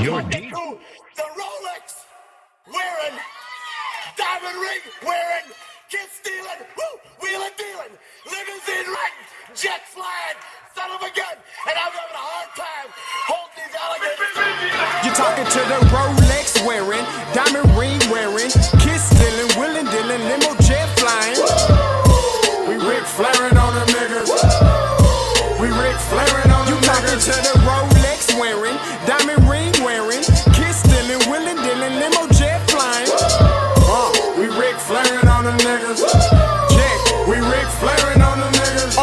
You're deep. The Rolex wearing, diamond ring wearing, kid stealing, wheeling dealing, limousine riding, jet flying, son of a gun, and I'm having a hard time holding these alligators. You're talking to the Rolex wearing, diamond ring wearing, kid stealing, wheeling dealing, limo jet flying. We Ric Flairin' on them niggas. We Ric Flairin' on them niggas. You talking to the Rolex wearing, diamond ring wearing, kid stealing, wheeling dealing, limo jet flying. We Ric Flairin' on them niggas. Check, we Ric Flairin' on them niggas.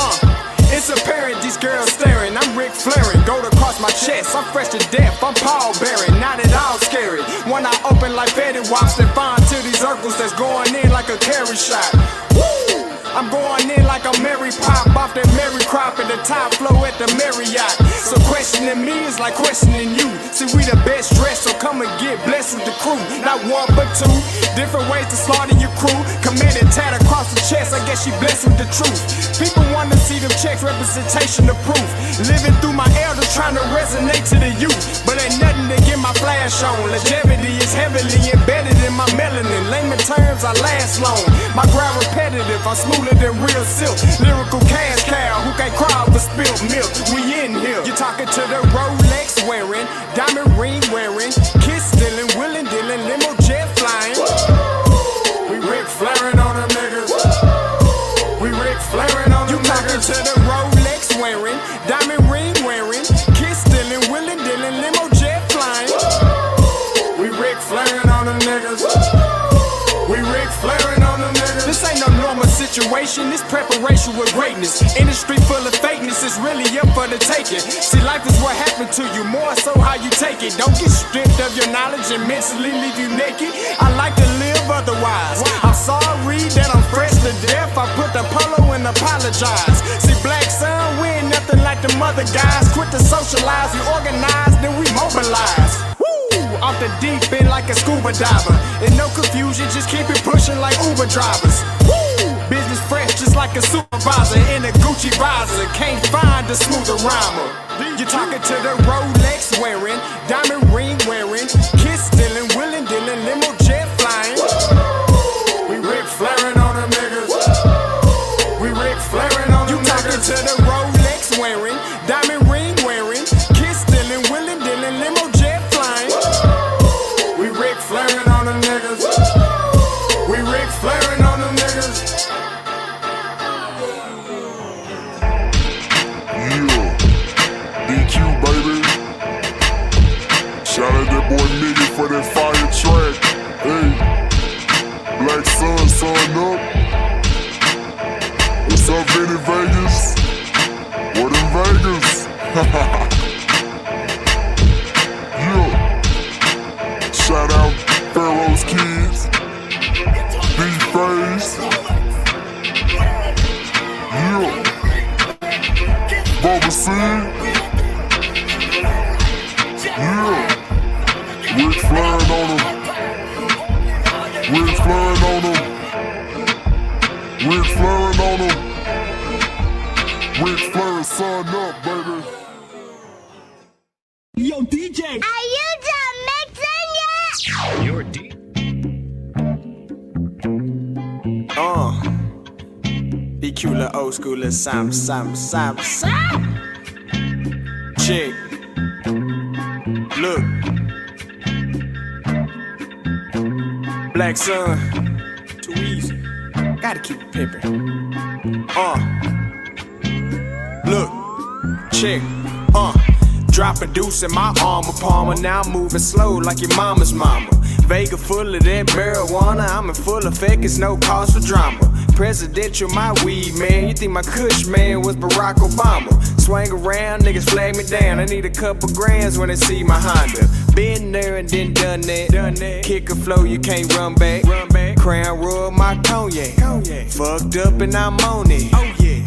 It's apparent these girls staring. I'm Ric Flairin', gold across my chest. I'm fresh to death, I'm Paul Bearing, not at all scary. When I open like Betty Wops and find to these circles that's going in like a carry shot. Woo! I'm going in like a Mary Pop off that Mary Crop at the top flow at the Marriott. So questioning me is like questioning you. See, we the best dressed, so come and get blessed with the crew. Not one but two, different ways to slaughter your crew. Committed tat across the chest, I guess she blessed with the truth. People wanna see them checks, representation of proof. Living through my elders trying to resonate to the youth. But ain't nothing to get my flash on. Longevity is heavily embedded in my melanin. Layman terms, I last long. My ground repetitive, I'm smoother than real silk. Lyrical cash cow who can't cry for spilled milk. We in here. You're talking to the Rolex wearing, diamond ring wearing, kid stealing, wheeling dealing, limo jet flying. We Ric Flairin' on them niggas. We Ric Flairin' on them niggas. You talking to the Rolex wearing, diamond ring wearing, kid stealing, wheeling dealing, limo jet flying. We Ric Flairin' on them niggas. We Ric Flairin' on them niggas. This ain't no normal situation, this preparation with greatness. Industry full of fakeness, it's really up for the taking. See, life is what happened to you, more so how you take it. Don't get stripped of your knowledge and mentally leave you naked. I like to live otherwise. I'm sorry that I'm fresh to death. I put the polo and apologize. See, black son, we ain't nothing like the mother guys. Quit to socialize, we organize, then we mobilize. Off the deep end like a scuba diver. And no confusion, just keep it pushing like Uber drivers. Woo! Business fresh just like a supervisor in a Gucci visor. Can't find a smoother rhymer. You're talking to the Rolex wearing, diamond ring wearing, kid stealing, wheeling dealing, limo jet flying. We Ric Flairin' on them niggas. We Ric Flairin' on them niggas. You talking to the Rolex wearing, diamond ring wearing, kid stealing, wheeling dealing, limo jet flying. We Ric Flairin' on them niggas. We Ric Flairin' on them niggas. Yeah, DQ baby. Shout out that boy Nigga for that fire track. Hey, Black Sun, sun up. What's up, Vinny Vegas? What in Vegas? Yeah. Shout out Pharaoh's Kids, D-Face, yeah, Bubba C, yeah, Ric Flairin' on them, Ric Flairin' on them, Ric Flairin' on them, Ric Flairin' son up, baby. Yo, DJ! Are you done mixing yet? You're deep. Be cute, little old school, little Sam. Chick. Look. Black Sun. Too easy. Gotta keep it pimpin'. Look. Chick. Drop a deuce in my armor palmer. Now I'm moving slow like your mama's mama. Vega full of that marijuana. I'm in full effect, it's no cause for drama. Presidential, my weed, man. You think my kush, man, was Barack Obama. Swing around, niggas flag me down. I need a couple grands when they see my Honda. Been there and then done that. Kick a flow, you can't run back. Crown Royal, my cognac. Fucked up and I'm on it.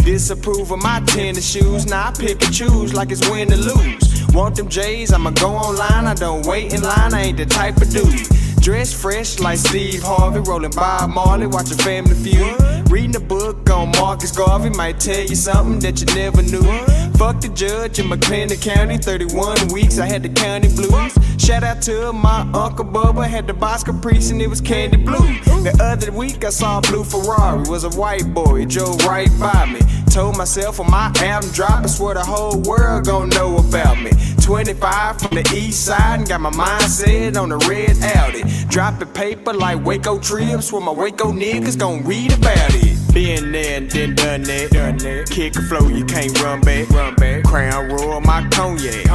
Disapprove of my tennis shoes. Now I pick and choose like it's win or lose. Want them J's, I'ma go online. I don't wait in line, I ain't the type of dude. Dressed fresh like Steve Harvey, rolling Bob Marley, watching Family Feud. Reading a book on Marcus Garvey might tell you something that you never knew. Fuck the judge in McLennan County, 31 weeks, I had the county blues. Shout out to my Uncle Bubba, had the box caprice and it was candy blue. The other week I saw a blue Ferrari, was a white boy, it drove right by me. Told myself when my album drop, I swear the whole world gon' know about me. 25 from the east side and got my mindset on the red Audi. Dropping paper like Waco trips, where my Waco niggas gon' read about it. Been there and then done that. Kick a flow, you can't run back. Crown royal, my cognac.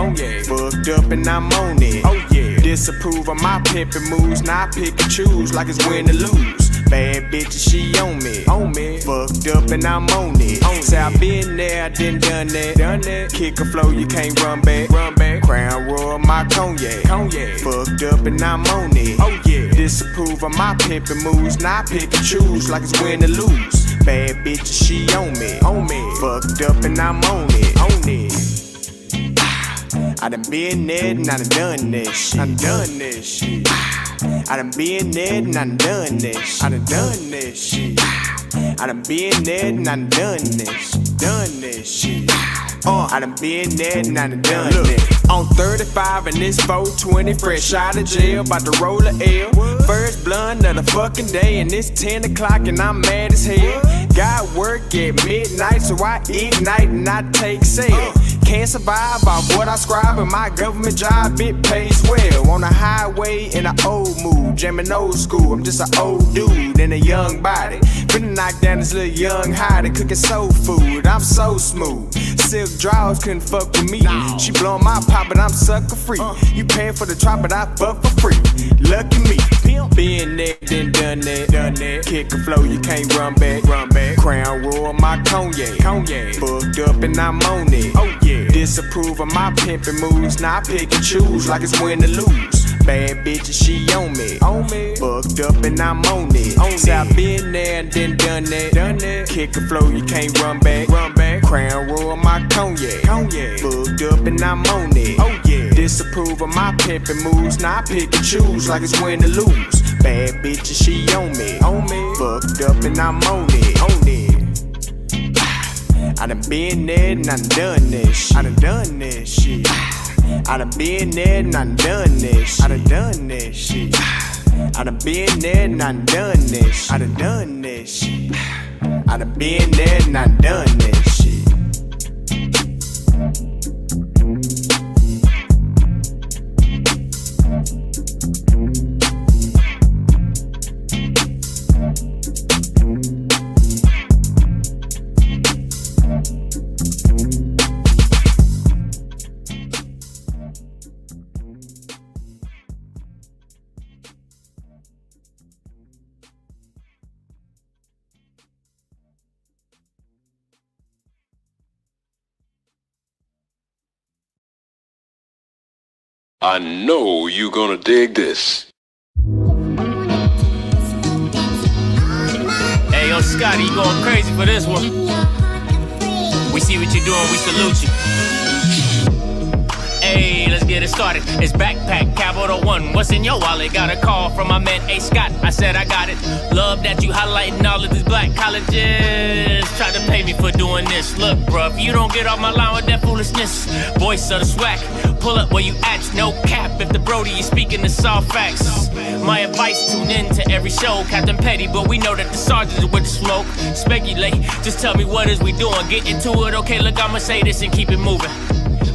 Fucked up and I'm on it. Oh yeah. Disapprove of my pimpin' moves, now I pick and choose like it's win or lose. Bad bitches, she on me. Fucked up and I'm on it. Say I been there, I done that. Kick a flow, you can't run back. Crown royal, my cognac. Fucked up and I'm on it. Oh yeah. Disapprove of my pimpin' moves, now I pick and choose like it's win or lose. Bad bitches, she on me. Fucked up and I'm on it. I done been there and I done this shit. I done been there and I done this. I done this shit. I done been there and I done this shit. I done been there and I done it. On 35 and this 420, fresh out of jail, about to roll a L. First blunt of the fucking day and it's 10 o'clock and I'm mad as hell. Got work at midnight, so I ignite and I take sail. Can't survive off what I scribe in my government job, it pays well. On the highway in an old mood, jamming old school. I'm just an old dude in a young body. Finna knock down this little young hottie, cooking soul food. I'm so smooth. Silk drawers couldn't fuck with me. She blowing my pop, but I'm sucker free. You paying for the drop, but I fuck for free. Lucky me. Been there, then done that. Kick a flow, you can't run back. Crown royal, my cognac. Fucked up and I'm on it. Oh yeah. Disapprove of my pimpin' moves, now I pick and choose like it's win or lose. Bad bitches, she on me. Fucked up and I'm on it. Say I been there and then done that. Kick a flow, you can't run back. Crown royal, my cognac. Fucked up and I'm on it. Oh yeah. Disapprove of my pimpin' moves, now I pick and choose like it's win or lose. Bad bitches, she on me. Fucked up and I'm on it. I done been there and I done this shit. I done been there and I done this shit. I done been there and I done this shit. I done been there and I done this shit. I know you gonna dig this. Hey, yo, Scotty, you going crazy for this one. We see what you're doing, we salute you. Hey, let's get it started. It's backpack, capital one. What's in your wallet? Got a call from my man A. Scott. I said I got it. Love that you highlighting all of these black colleges. Try to pay me for doing this. Look, bruh, if you don't get off my line with that foolishness, voice of the SWAC, pull up where you at, no cap. If the Brody is speaking the soft facts, my advice, tune in to every show. Captain Petty, but we know that the sergeant is with the smoke. Speculate, just tell me what is we doing. Get into it, okay, look, I'ma say this and keep it moving.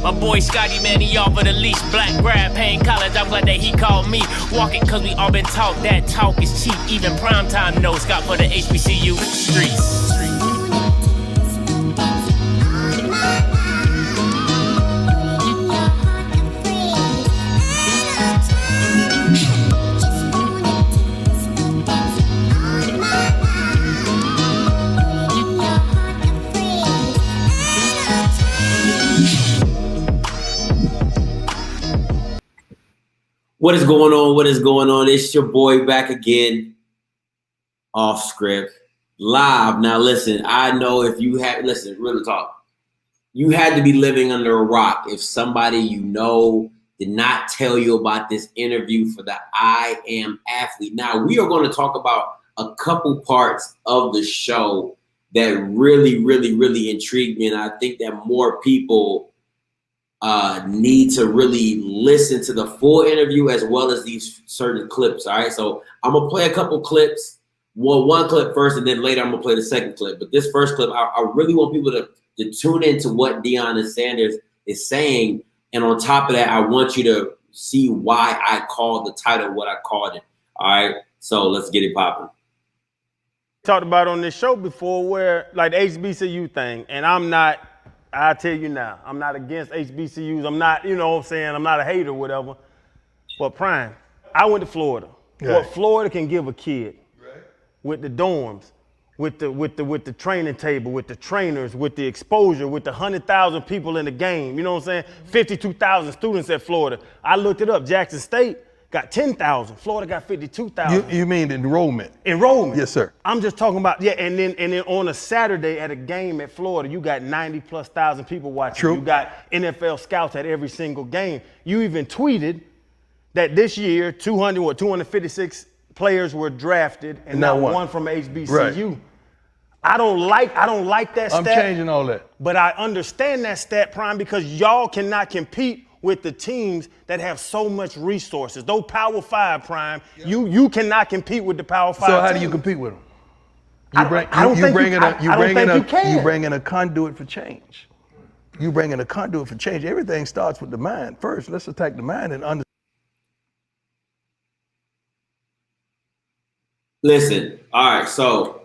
My boy Scotty, man, he offered the leash. Black grad, paying college, I'm glad that he called me. Walking, cause we all been taught that talk is cheap. Even primetime knows Scott for the HBCU streets. What is going on? What is going on? It's your boy back again, off script, live. Now, listen, I know if you had, listen, real talk, you had to be living under a rock if somebody you know did not tell you about this interview for the I Am Athlete. Now, we are going to talk about a couple parts of the show that really intrigued me, and I think that more people need to really listen to the full interview as well as these certain clips. All right, so I'm gonna play a couple clips. Well, one clip first, and then later I'm gonna play the second clip. But this first clip, I really want people to tune into what Deion Sanders is saying, and on top of that, I want you to see why I called the title what I called it. All right, so let's get it popping. Talked about on this show before where like the HBCU thing, and I'll tell you now, I'm not against HBCUs. I'm not, you know what I'm saying, I'm not a hater or whatever. But Prime, I went to Florida. Yeah. What Florida can give a kid with the dorms, with the training table, with the trainers, with the exposure, with the 100,000 people in the game, you know what I'm saying? 52,000 students at Florida. I looked it up, Jackson State got 10,000. Florida got 52,000. You mean enrollment? Enrollment. Yes, sir. I'm just talking about, yeah, and then on a Saturday at a game at Florida, you got 90,000+ people watching. True. You got NFL scouts at every single game. You even tweeted that this year 256 players were drafted and not one from HBCU. Right. I don't like that stat. I'm changing all that. But I understand that stat, Prime, because y'all cannot compete with the teams that have so much resources. Those Power 5, Prime, you cannot compete with the Power 5 So how teams. do you compete with them? You bring in a conduit for change. You bring in a conduit for change. Everything starts with the mind first. Let's attack the mind and understand. Listen, all right, so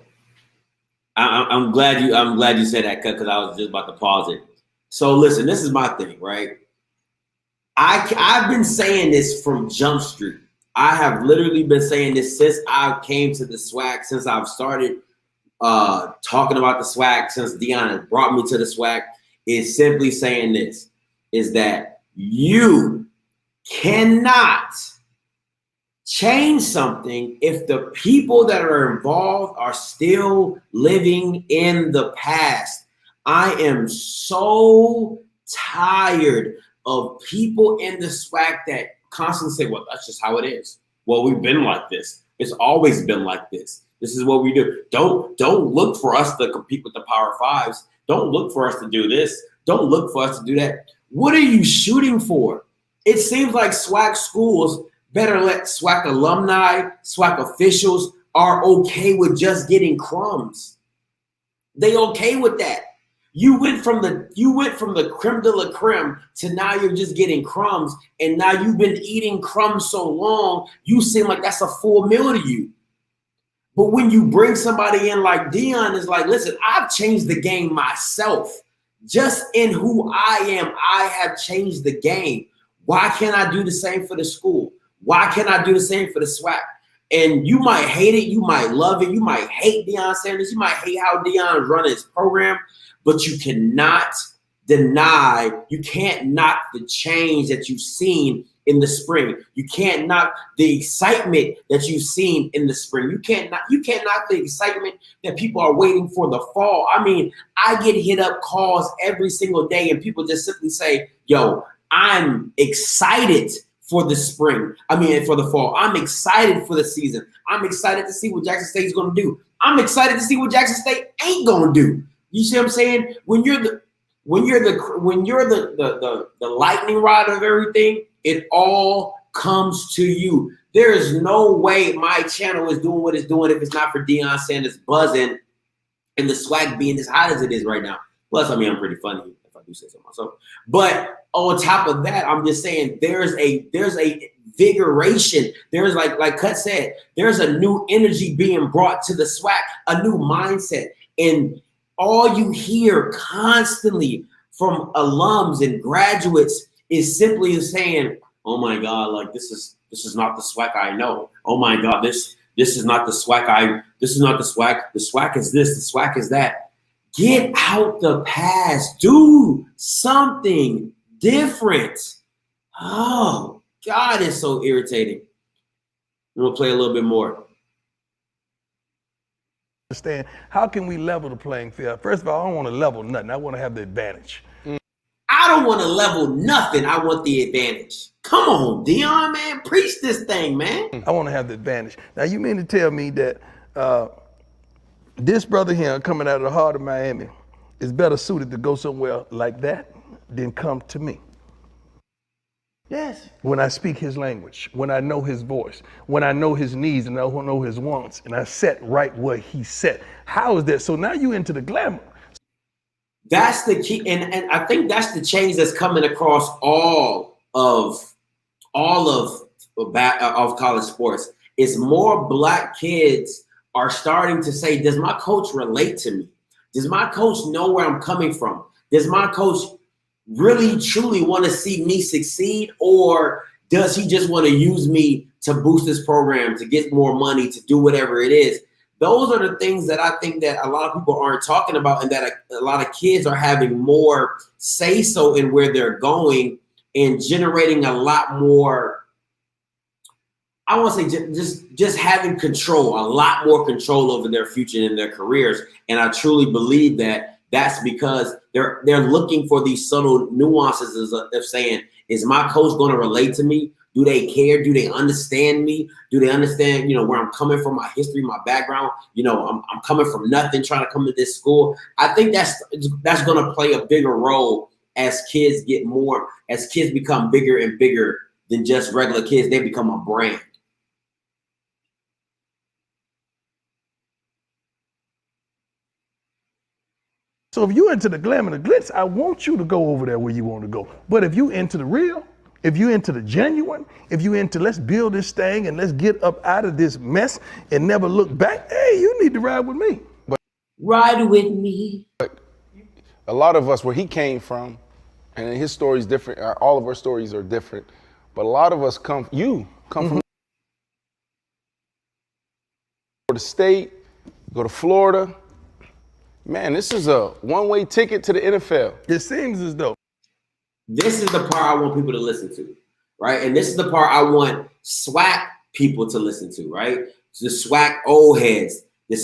I'm glad you said that, because I was just about to pause it. So listen, this is my thing, right? I've been saying this from Jump Street. I have literally been saying this since I came to the SWAC, since I've started talking about the SWAC, since Deion has brought me to the SWAC, is simply saying this, is that you cannot change something if the people that are involved are still living in the past. I am so tired of people in the SWAC that constantly say, well, that's just how it is. Well, we've been like this. It's always been like this. This is what we do. Don't look for us to compete with the Power 5s. Don't look for us to do this. Don't look for us to do that. What are you shooting for? It seems like SWAC schools better let SWAC alumni, SWAC officials are okay with just getting crumbs. They okay with that. You went from the creme de la creme to now you're just getting crumbs, and now you've been eating crumbs so long, you seem like that's a full meal to you. But when you bring somebody in like Deion, it's like, listen, I've changed the game myself. Just in who I am, I have changed the game. Why can't I do the same for the school? Why can't I do the same for the SWAC? And you might hate it, you might love it, you might hate Deion Sanders, you might hate how Deion is running his program, but you cannot deny, you can't knock the change that you've seen in the spring. You can't knock the excitement that you've seen in the spring. You can't knock the excitement that people are waiting for the fall. I mean, I get hit up calls every single day and people just simply say, yo, I'm excited for the spring. For the fall. I'm excited for the season. I'm excited to see what Jackson State is going to do. I'm excited to see what Jackson State ain't going to do. You see what I'm saying? When you're the lightning rod of everything, it all comes to you. There is no way my channel is doing what it's doing if it's not for Deion Sanders buzzing and the SWAC being as hot as it is right now. Plus, I'm pretty funny if I do say so myself. But on top of that, I'm just saying there's a vigoration. There's like Cut said, there's a new energy being brought to the SWAC, a new mindset. And all you hear constantly from alums and graduates is simply saying, oh my God, like this is not the SWAC I know. Oh my God, this is not the SWAC this is not the SWAC. The SWAC is this, the SWAC is that. Get out the past. Do something different. Oh God, it's so irritating. I'm gonna play a little bit more. Understand, how can we level the playing field? First of all, I don't want to level nothing. I want to have the advantage. I don't want to level nothing. I want the advantage. Come on, Deion, man. Preach this thing, man. I want to have the advantage. Now, you mean to tell me that This brother here coming out of the heart of Miami is better suited to go somewhere like that than come to me. Yes. When I speak his language, when I know his voice, when I know his needs and I know his wants, and I set right where he set. How is that? So now you into the glamour. That's the key, and I think that's the change that's coming across all of college sports. Is more black kids are starting to say, does my coach relate to me? Does my coach know where I'm coming from? Does my coach really truly want to see me succeed, or does he just want to use me to boost his program, to get more money, to do whatever it is? Those are the things that I think that a lot of people aren't talking about, and that a lot of kids are having more say so in where they're going and generating a lot more. I want to say just having control, a lot more control over their future and their careers. And I truly believe that that's because they're looking for these subtle nuances of saying, is my coach going to relate to me? Do they care? Do they understand me? Do they understand, where I'm coming from, my history, my background? I'm coming from nothing, trying to come to this school. I think that's going to play a bigger role as kids become bigger and bigger than just regular kids. They become a brand. So if you into the glam and the glitz, I want you to go over there where you want to go. But if you into the real, if you into the genuine, if you into let's build this thing and let's get up out of this mess and never look back, hey, you need to ride with me. Ride with me. But a lot of us, where he came from, and his story is different. All of our stories are different. But a lot of us come from the state, go to Florida. Man, this is a one-way ticket to the NFL. It seems as though. This is the part I want people to listen to, right? And this is the part I want SWAC people to listen to, right? The SWAC old heads, the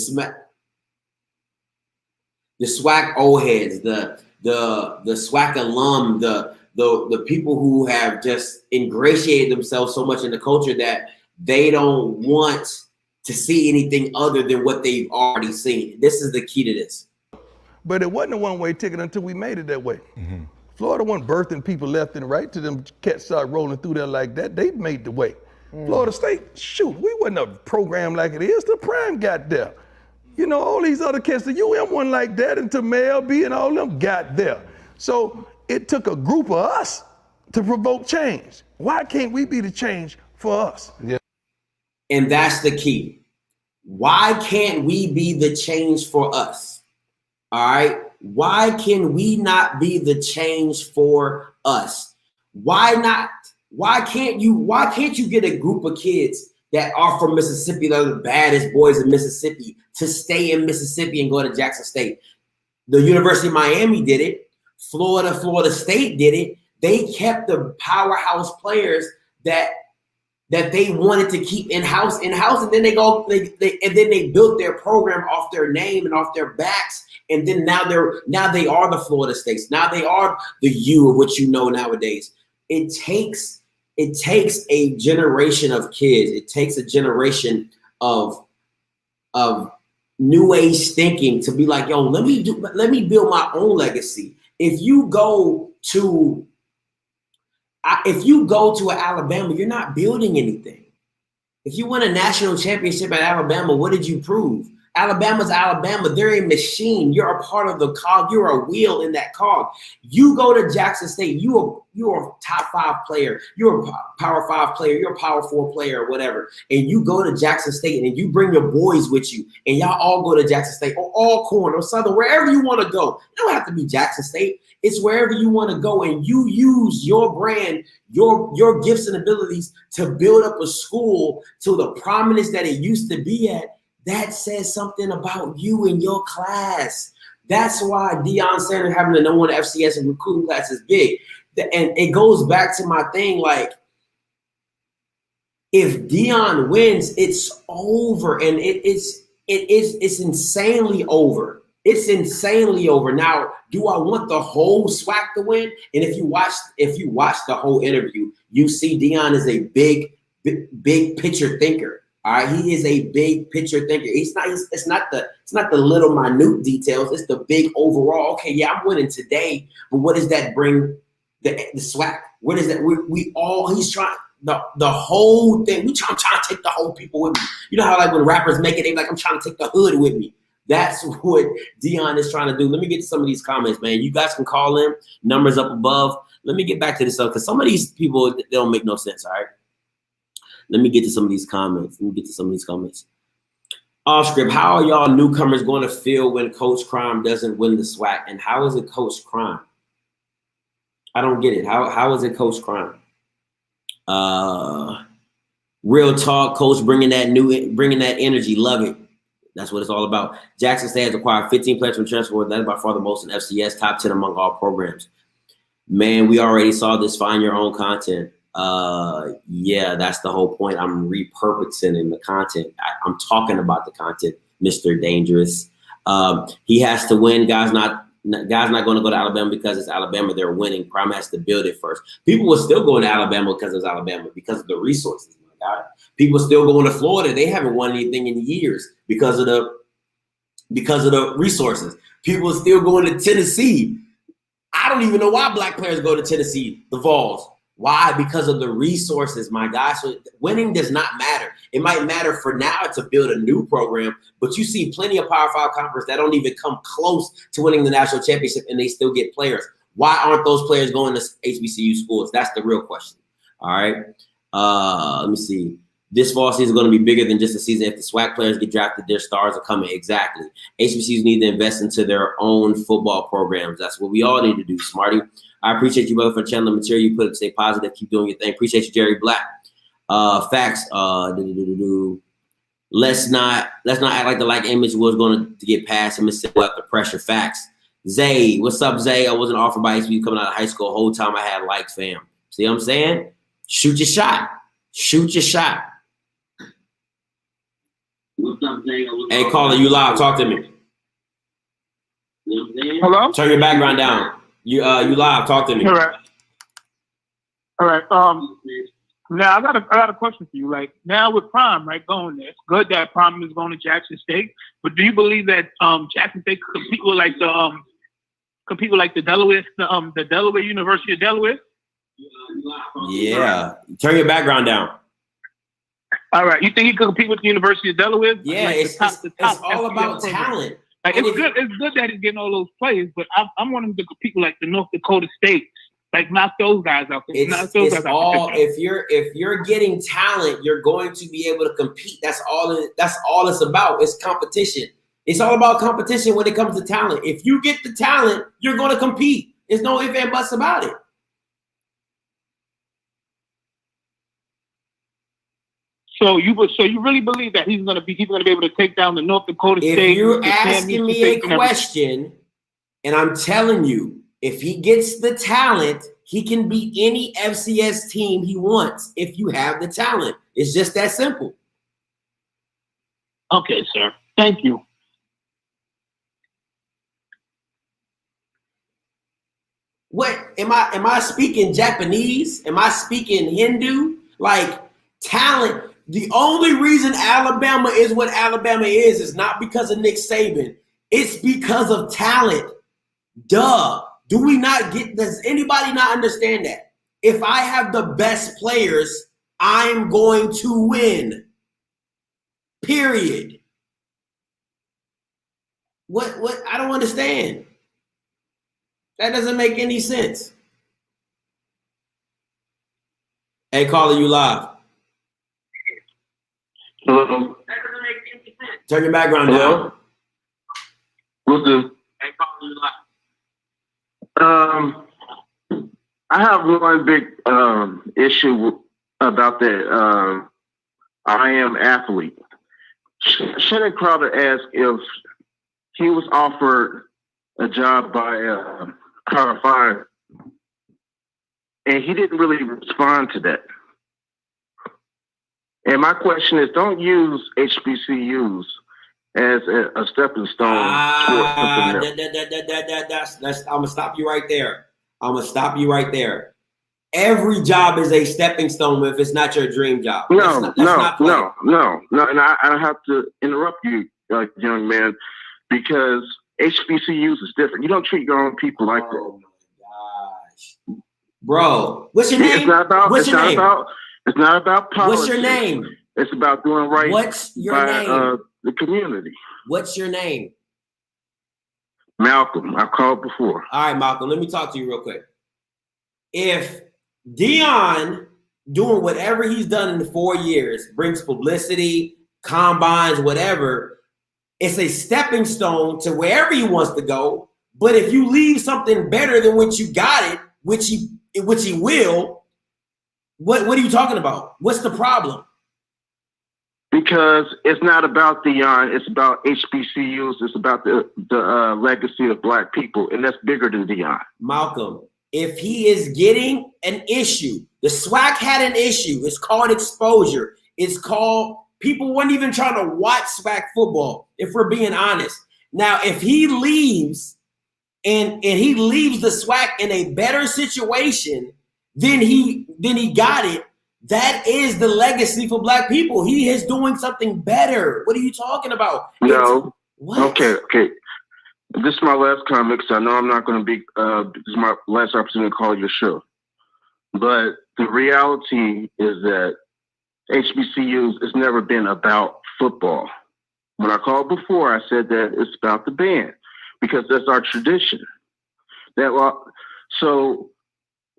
SWAC old heads, the SWAC alum, the people who have just ingratiated themselves so much in the culture that they don't want to see anything other than what they've already seen. This is the key to this. But it wasn't a one-way ticket until we made it that way. Mm-hmm. Florida wasn't birthing people left and right to them cats start rolling through there like that. They made the way. Florida State, shoot, we wasn't a program like it is. The Prime got there. All these other cats, the UM wasn't like that until Mel B and all them got there. So it took a group of us to provoke change. Why can't we be the change for us? Yeah. And that's the key. Why can't we be the change for us? All right. Why can we not be the change for us? Why not? Why can't you get a group of kids that are from Mississippi, that are the baddest boys in Mississippi, to stay in Mississippi and go to Jackson State? The University of Miami did it. Florida State did it. They kept the powerhouse players that they wanted to keep in-house, and then they built their program off their name and off their backs. And then now they are the Florida States. Now they are the U of what you know nowadays. It takes a generation of kids. It takes a generation of new age thinking to be like, yo, let me build my own legacy. If you go to an Alabama, you're not building anything. If you win a national championship at Alabama, what did you prove? Alabama's Alabama. They're a machine. You're a part of the cog. You're a wheel in that cog. You go to Jackson State. You're a top 5 player. You're a power 5 player. You're a power 4 player or whatever. And you go to Jackson State and you bring your boys with you. And y'all all go to Jackson State or Alcorn or Southern, wherever you want to go. It don't have to be Jackson State. It's wherever you want to go. And you use your brand, your gifts and abilities to build up a school to the prominence that it used to be at. That says something about you and your class. That's why Deion Sanders having the #1 FCS and recruiting class is big. And it goes back to my thing, like, if Deion wins, it's over, and it's insanely over. It's insanely over. Now, do I want the whole SWAC to win? And if you watch the whole interview, you see Deion is a big picture thinker. All right, he is a big picture thinker. It's not the little minute details. It's the big overall. Okay, yeah, I'm winning today, but what does that bring? The SWAC. What is that? We all. He's trying the whole thing. I'm trying to take the whole people with me. You know how like when rappers make it, they like I'm trying to take the hood with me. That's what Deion is trying to do. Let me get to some of these comments, man. You guys can call in. Numbers up above. Let me get back to this stuff because some of these people they don't make no sense. All right. Let me get to some of these comments. Off script, how are y'all newcomers going to feel when Coach Crime doesn't win the SWAC? And how is it Coach Crime? I don't get it. How is it Coach Crime? Real talk, Coach bringing that energy. Love it. That's what it's all about. Jackson State has acquired 15 players from transfer. That is by far the most in FCS, top 10 among all programs. Man, we already saw this. Find your own content. Yeah, that's the whole point. I'm repurposing in the content. I'm talking about the content, Mr. Dangerous. He has to win. Guys not going to go to Alabama because it's Alabama. They're winning. Prime has to build it first. People were still going to Alabama because it's Alabama, because of the resources. My God. People still going to Florida. They haven't won anything in years because of the resources. People are still going to Tennessee. I don't even know why black players go to Tennessee, the Vols. Why? Because of the resources, my guy. So winning does not matter. It might matter for now to build a new program, but you see plenty of Power 5 conference that don't even come close to winning the national championship, and they still get players. Why aren't those players going to HBCU schools? That's the real question. All right. Let me see. This fall season is going to be bigger than just a season. If the SWAC players get drafted, their stars are coming. Exactly. HBCUs need to invest into their own football programs. That's what we all need to do, Smarty. I appreciate you, brother, for channeling the material you put. Stay positive. Keep doing your thing. Appreciate you, Jerry Black. Facts. Let's not act like the like image was going to get past him and set up the pressure. Facts. Zay, what's up, Zay? I wasn't offered by HBCU coming out of high school. The whole time I had likes, fam. See what I'm saying? Shoot your shot. Shoot your shot. What's up, Zay? Hey, caller, you live. Talk to me. Hello? Turn your background down. You live. Talk to me. All right. Now I got a question for you. Like now with Prime, right, going there, it's good that Prime is going to Jackson State. But do you believe that Jackson State could compete with like the Delaware, the Delaware University of Delaware? Yeah. Turn your background down. All right. You think he could compete with the University of Delaware? Yeah, like it's all about talent. Like it's good that he's getting all those players, but I want him to compete with like the North Dakota State. Like knock those guys out there. If you're getting talent, you're going to be able to compete. That's all it's about. It's competition. It's all about competition when it comes to talent. If you get the talent, you're going to compete. There's no ifs and buts about it. So you really believe that he's gonna be able to take down the North Dakota State? If you're asking me a question, and I'm telling you, if he gets the talent, he can beat any FCS team he wants. If you have the talent, it's just that simple. Okay, sir. Thank you. What am I speaking Japanese? Am I speaking Hindu? Like talent. The only reason Alabama is what Alabama is not because of Nick Saban. It's because of talent. Duh. Does anybody not understand that? If I have the best players, I'm going to win. Period. What? I don't understand. That doesn't make any sense. Hey, caller, you live. Hello. Turn your background down. Will do. I have one big issue about that I am athlete. Shannon Crowder asked if he was offered a job by Power 5, and he didn't really respond to that. And my question is, don't use HBCUs as a stepping stone towards something else. I'm gonna stop you right there. every job is a stepping stone if it's not your dream job. No. And I have to interrupt you, young man, because HBCUs is different. You don't treat your own people like that. Oh my gosh, bro, what's your name? It's not about politics. What's your name? It's about doing right. What's your name? The community. What's your name? Malcolm. I called before. All right, Malcolm. Let me talk to you real quick. If Deion doing whatever he's done in the 4 years brings publicity, combines, whatever, it's a stepping stone to wherever he wants to go. But if you leave something better than what you got it, which he will, what are you talking about? What's the problem? Because it's not about Deion, it's about HBCUs, it's about the legacy of Black people, and that's bigger than Deion. Malcolm, if he is getting an issue, the SWAC had an issue. It's called exposure. It's called people weren't even trying to watch SWAC football, if we're being honest. Now, if he leaves and he leaves the SWAC in a better situation than he got it, that is the legacy for Black people. He is doing something better. What are you talking about? No. What? Okay. This is my last comment because I know I'm not going to be, this is my last opportunity to call your show. But the reality is that HBCUs has never been about football. When I called before, I said that it's about the band because that's our tradition. So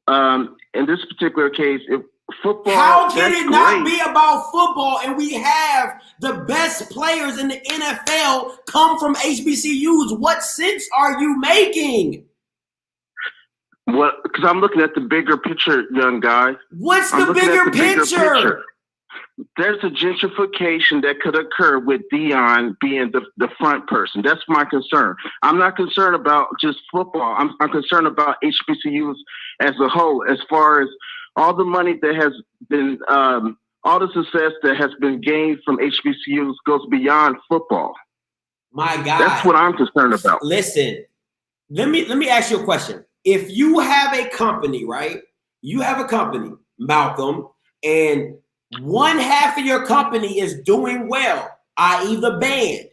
in this particular case, if football, how can it not great. be about football and we have the best players in the NFL come from HBCUs? What sense are you making? Well, because I'm looking at the bigger picture, young guy. What's the bigger picture? There's a gentrification that could occur with Deion being the front person. That's my concern. I'm not concerned about just football. I'm concerned about HBCUs as a whole, as far as all the money that has been, all the success that has been gained from HBCUs goes beyond football. My God. That's what I'm concerned about. Listen, let me ask you a question. If you have a company, right? You have a company, Malcolm, and one half of your company is doing well, i.e. the band,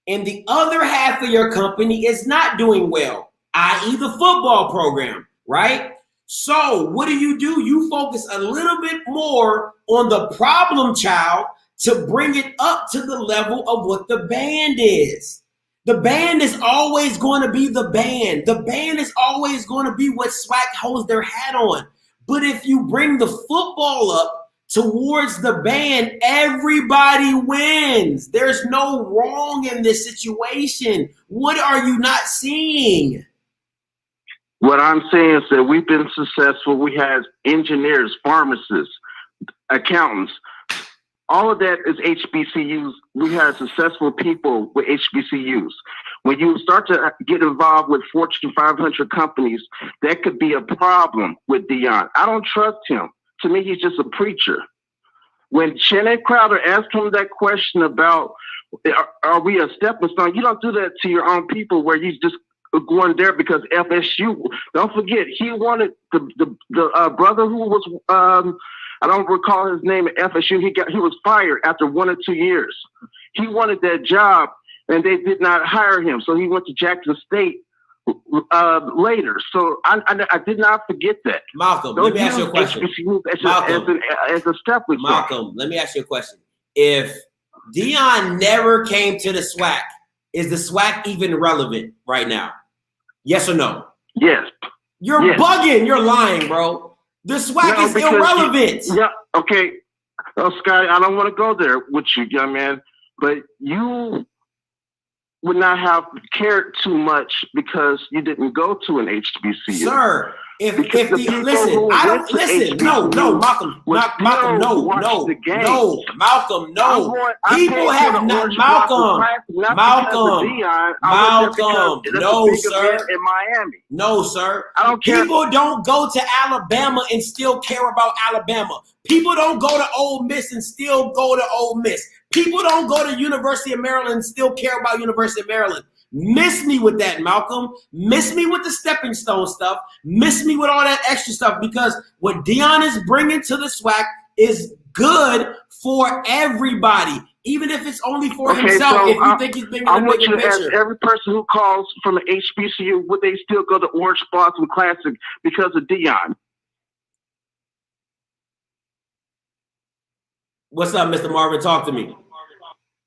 and the other half of your company is not doing well, i.e. the football program, right? So what do? You focus a little bit more on the problem child to bring it up to the level of what the band is. The band is always going to be the band. The band is always going to be what SWAC holds their hat on. But if you bring the football up towards the band, everybody wins. There's no wrong in this situation. What are you not seeing? What I'm saying is that we've been successful. We have engineers, pharmacists, accountants. All of that is HBCUs. We have successful people with HBCUs. When you start to get involved with Fortune 500 companies, that could be a problem with Deion. I don't trust him. To me, he's just a preacher. When Shannon Crowder asked him that question about, are we a stepping stone? You don't do that to your own people where you just going there because FSU. Don't forget, he wanted the brother who was I don't recall his name at FSU. He was fired after 1 or 2 years. He wanted that job, and they did not hire him. So he went to Jackson State later. So I did not forget that. Malcolm, let me ask you a question. As a stepping stone. Malcolm, let me ask you a question. If Deion never came to the SWAC, is the SWAC even relevant right now? Yes or no? Yes. You're bugging. You're lying, bro. The SWAC is irrelevant. Okay. Scotty, I don't want to go there with you, young man, but you would not have cared too much because you didn't go to an HBCU. Sir, Malcolm, no. People have not, Malcolm, no, sir. In Miami. No, sir. I don't care. People don't go to Alabama and still care about Alabama. People don't go to Ole Miss and still go to Ole Miss. People don't go to University of Maryland and still care about University of Maryland. Miss me with that, Malcolm. Miss me with the stepping stone stuff. Miss me with all that extra stuff, because what Deion is bringing to the SWAC is good for everybody, even if it's only for himself. So if you think he's bigger I than want bigger you to ask picture. every person who calls from the HBCU, would they still go to Orange Blossom Classic because of Deion? What's up, Mr. Marvin? Talk to me.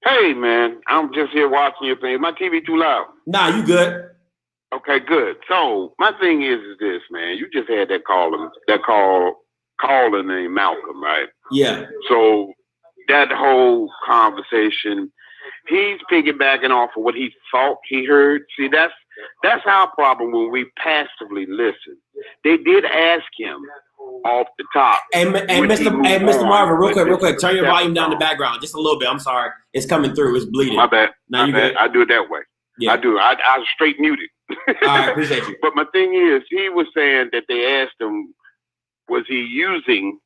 Hey, man, I'm just here watching your thing. Is my TV too loud? Nah, you good. Okay, good. So my thing is this, man. You just had that caller named Malcolm, right? Yeah. So that whole conversation, he's piggybacking off of what he thought he heard. See, that's our problem when we passively listen. They did ask him off the top. And Mr. Marvin, real quick, turn your volume down in the background just a little bit. I'm sorry, it's coming through. It's bleeding. My bad. Now you good. I do it that way. Yeah. I do. I straight muted. All right, appreciate you. But my thing is, he was saying that they asked him, was he using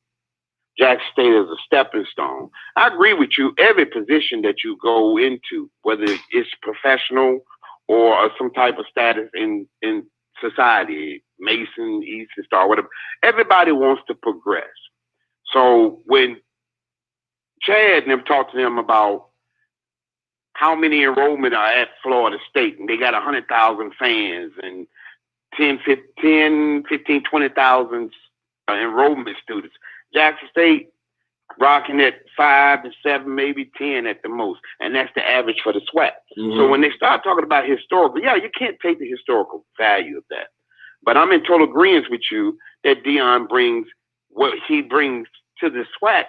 Jackson State as a stepping stone? I agree with you. Every position that you go into, whether it's professional or some type of status in society, Mason, Eastern Star, whatever, everybody wants to progress. So when Chad and them talked to him about how many enrollment are at Florida State, and they got 100,000 fans and 15, 20,000 enrollment students. Jackson State rocking at 5 to 7, maybe 10 at the most, and that's the average for the SWAC. Mm-hmm. So when they start talking about historical, yeah, you can't take the historical value of that. But I'm in total agreement with you that Deion brings, what he brings to the SWAC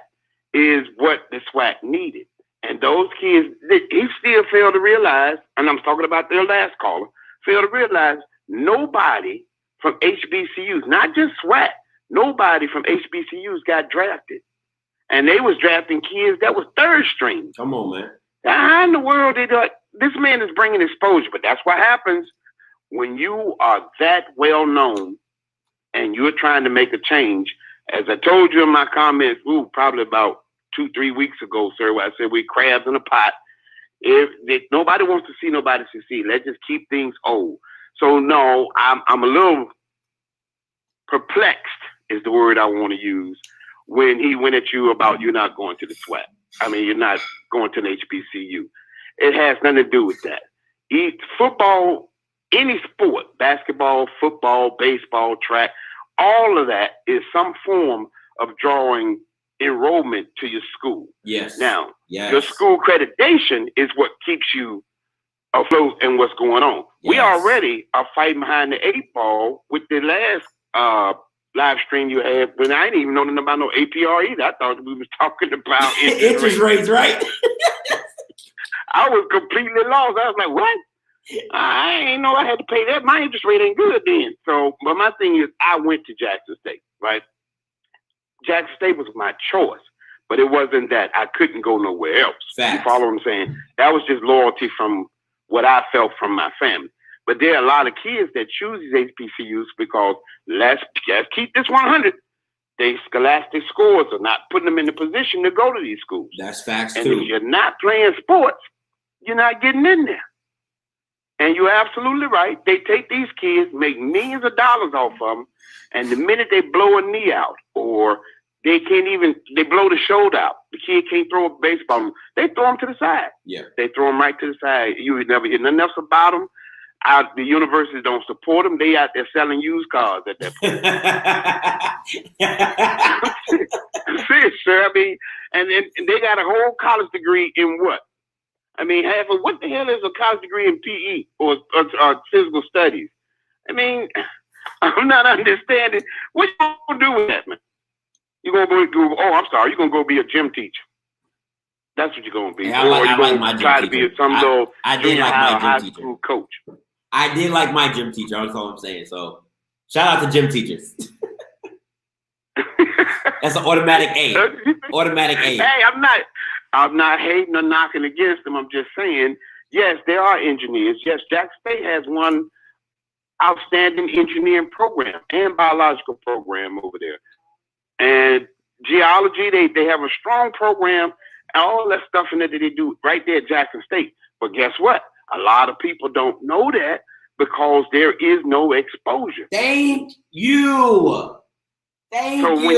is what the SWAC needed. And those kids, he still failed to realize, and I'm talking about their last caller, failed to realize nobody from HBCUs, not just SWAC, nobody from HBCUs got drafted. And they was drafting kids that was third string. Come on, man. How in the world did this man is bringing exposure? But that's what happens when you are that well known and you're trying to make a change. As I told you in my comments, probably about 2-3 weeks ago, sir, where I said we crabs in a pot. If nobody wants to see nobody succeed, let's just keep things old. So no, I'm a little perplexed is the word I want to use when he went at you about you're not going to the SWAC. I mean, you're not going to an HBCU. It has nothing to do with that. Football, any sport, basketball, football, baseball, track, all of that is some form of drawing enrollment to your school. Yes. Now, your school accreditation is what keeps you afloat and what's going on. Yes. We already are fighting behind the 8 ball with the last live stream you had, but I didn't even know nothing about no APR either. I thought we was talking about interest rates, right? I was completely lost. I was like, what? I ain't know I had to pay that. My interest rate ain't good then. So, but my thing is, I went to Jackson State, right? Jackson State was my choice, but it wasn't that I couldn't go nowhere else. Facts. You follow what I'm saying? That was just loyalty from what I felt from my family. But there are a lot of kids that choose these HBCUs because let's keep this 100. They scholastic scores are not putting them in the position to go to these schools. That's facts and too. If you're not playing sports, you're not getting in there. And you're absolutely right. They take these kids, make millions of dollars off of them, and the minute they blow a knee out or they blow the shoulder out, the kid can't throw a baseball, they throw them to the side. Yeah. They throw them right to the side. You would never hear nothing else about them. The universities don't support them. They out there selling used cars at that point. Serious, sir. I mean, and they got a whole college degree in what? I mean, what the hell is a college degree in PE or physical studies? I mean, I'm not understanding. What you gonna do with that, man? You're gonna go? Oh, I'm sorry. You're gonna go be a gym teacher. That's what you're gonna be. Or you're gonna try to be some little high school coach. I did like my gym teacher. That's all I'm saying. So, shout out to gym teachers. That's an automatic A. Automatic A. Hey, I'm not hating or knocking against them. I'm just saying, yes, there are engineers. Yes, Jackson State has one outstanding engineering program and biological program over there. And geology, they have a strong program and all that stuff in there that they do right there at Jackson State. But guess what? A lot of people don't know that because there is no exposure. Thank you. So when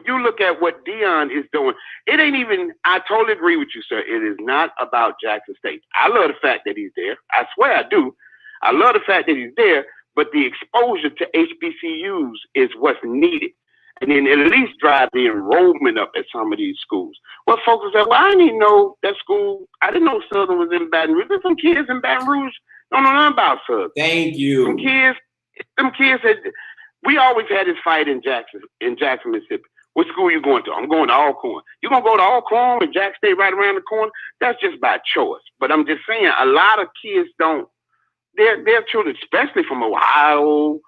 you look at what Deion is doing, it ain't even. I totally agree with you, sir. It is not about Jackson State. I love the fact that he's there. I swear I do. I love the fact that he's there. But the exposure to HBCUs is what's needed. And then at least drive the enrollment up at some of these schools. Well, folks will say, well, I didn't know that school. I didn't know Southern was in Baton Rouge. There's some kids in Baton Rouge don't know nothing about Southern. Thank you. Some kids said, we always had this fight in Jackson, Mississippi. What school you going to? I'm going to Alcorn. You going to go to Alcorn and Jack State right around the corner? That's just by choice. But I'm just saying, a lot of kids don't. Their children, especially from Ohio,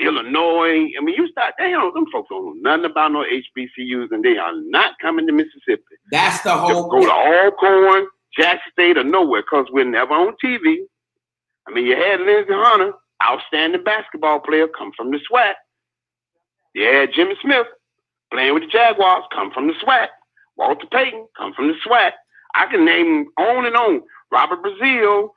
Illinois. I mean, them folks don't know nothing about no HBCUs, and they are not coming to Mississippi. That's the whole. Go to Alcorn, Jackson State, or nowhere, because we're never on TV. I mean, you had Lindsey Hunter, outstanding basketball player, come from the SWAC. You had Jimmy Smith, playing with the Jaguars, come from the SWAC. Walter Payton, come from the SWAC. I can name on and on. Robert Brazile,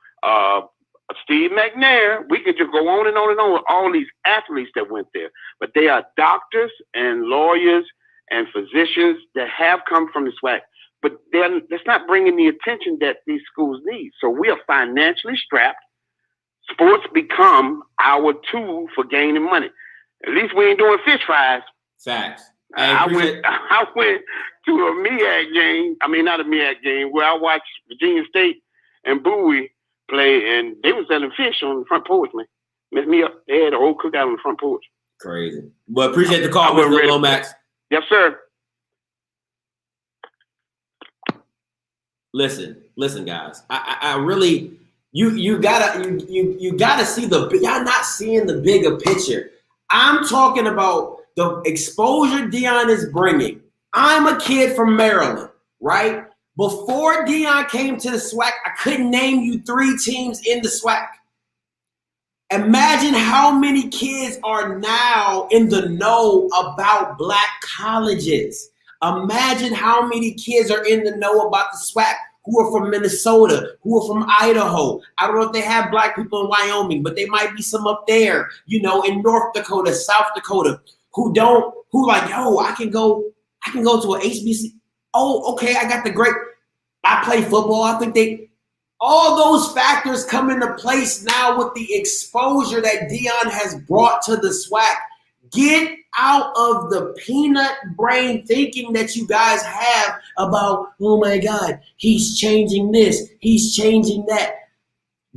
Steve McNair. We could just go on and on and on with all these athletes that went there. But they are doctors and lawyers and physicians that have come from the SWAC. But that's not bringing the attention that these schools need. So we are financially strapped. Sports become our tool for gaining money. At least we ain't doing fish fries. Facts. I went to a MEAC game. I mean, not a MEAC game, where I watched Virginia State and Bowie play, and they were selling fish on the front porch, man. Messed me up. They had a whole cookout on the front porch. Crazy. But appreciate the call, Mr. Lomax. Yes, sir. Listen, guys. I really, you gotta see y'all not seeing the bigger picture. I'm talking about the exposure Deion is bringing. I'm a kid from Maryland, right? Before Deion came to the SWAC, I couldn't name you 3 teams in the SWAC. Imagine how many kids are now in the know about black colleges. Imagine how many kids are in the know about the SWAC who are from Minnesota, who are from Idaho. I don't know if they have black people in Wyoming, but they might be some up there, in North Dakota, South Dakota, who like, yo, I can go to an HBC. Oh, okay, I play football. I think all those factors come into place now with the exposure that Deion has brought to the SWAC. Get out of the peanut brain thinking that you guys have about, oh my God, he's changing this, he's changing that.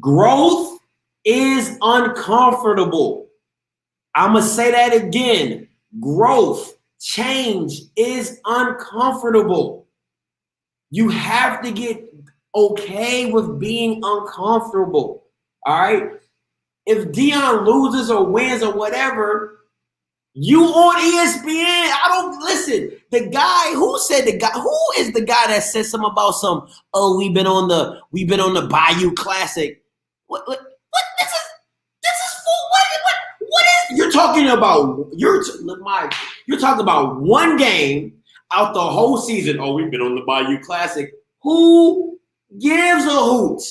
Growth is uncomfortable. I'm going to say that again. Growth, change is uncomfortable. You have to get okay with being uncomfortable. All right? If Deion loses or wins or whatever, you on ESPN. I don't listen. The guy who is the guy that said something about we've been on the Bayou Classic. What this is for what is you're talking about? You're talking about one game out the whole season. Oh, we've been on the Bayou Classic. Who gives a hoot?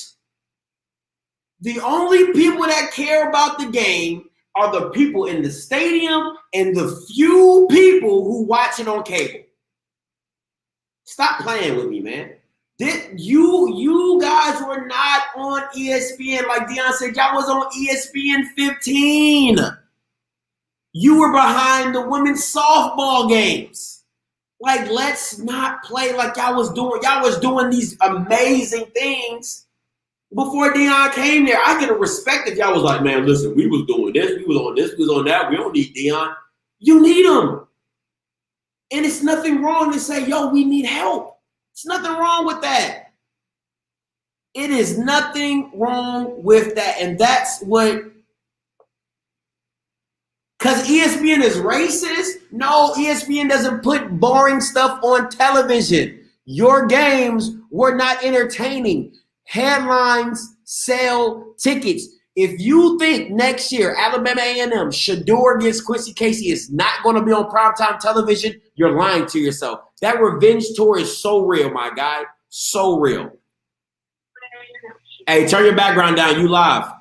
The only people that care about the game are the people in the stadium and the few people who watch it on cable. Stop playing with me, man. You guys were not on ESPN. Like Deion said, y'all was on ESPN 15. You were behind the women's softball games. Like, let's not play like y'all was doing. Y'all was doing these amazing things before Deion came there. I could respect if y'all was like, man, listen, we was doing this, we was on this, we was on that. We don't need Deion. You need him. And it's nothing wrong to say, yo, we need help. It's nothing wrong with that. It is nothing wrong with that. And that's what, because ESPN is racist? No, ESPN doesn't put boring stuff on television. Your games were not entertaining. Headlines sell tickets. If you think next year Alabama A&M, Shador against Quincy Casey is not going to be on primetime television, you're lying to yourself. That revenge tour is so real, my guy. So real. Hey, turn your background down. You live.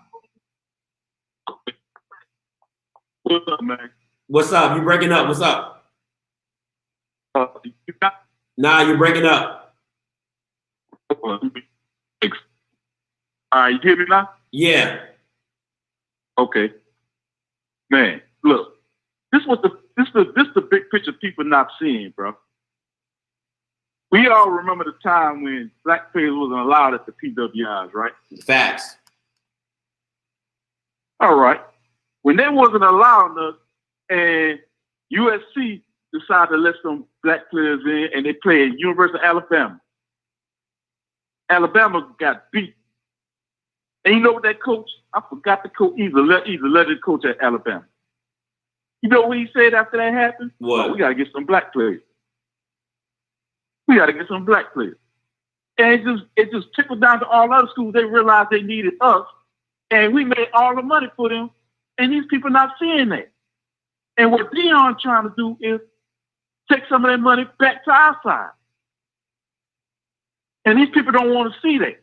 What's up, man? What's up? You breaking up? What's up? Nah, you're breaking up. All right, you hear me now? Yeah. Okay. Man, look. This the big picture people not seeing, bro. We all remember the time when black players wasn't allowed at the PWIs, right? Facts. All right. When they wasn't allowing us, and USC decided to let some black players in, and they played University of Alabama. Alabama got beat. And you know what that coach? I forgot the coach. Either let the coach at Alabama. You know what he said after that happened? What? Oh, we gotta get some black players. We gotta get some black players. And it just trickled down to all other schools. They realized they needed us, and we made all the money for them. And these people not seeing that. And what Deion trying to do is take some of that money back to our side. And these people don't want to see that.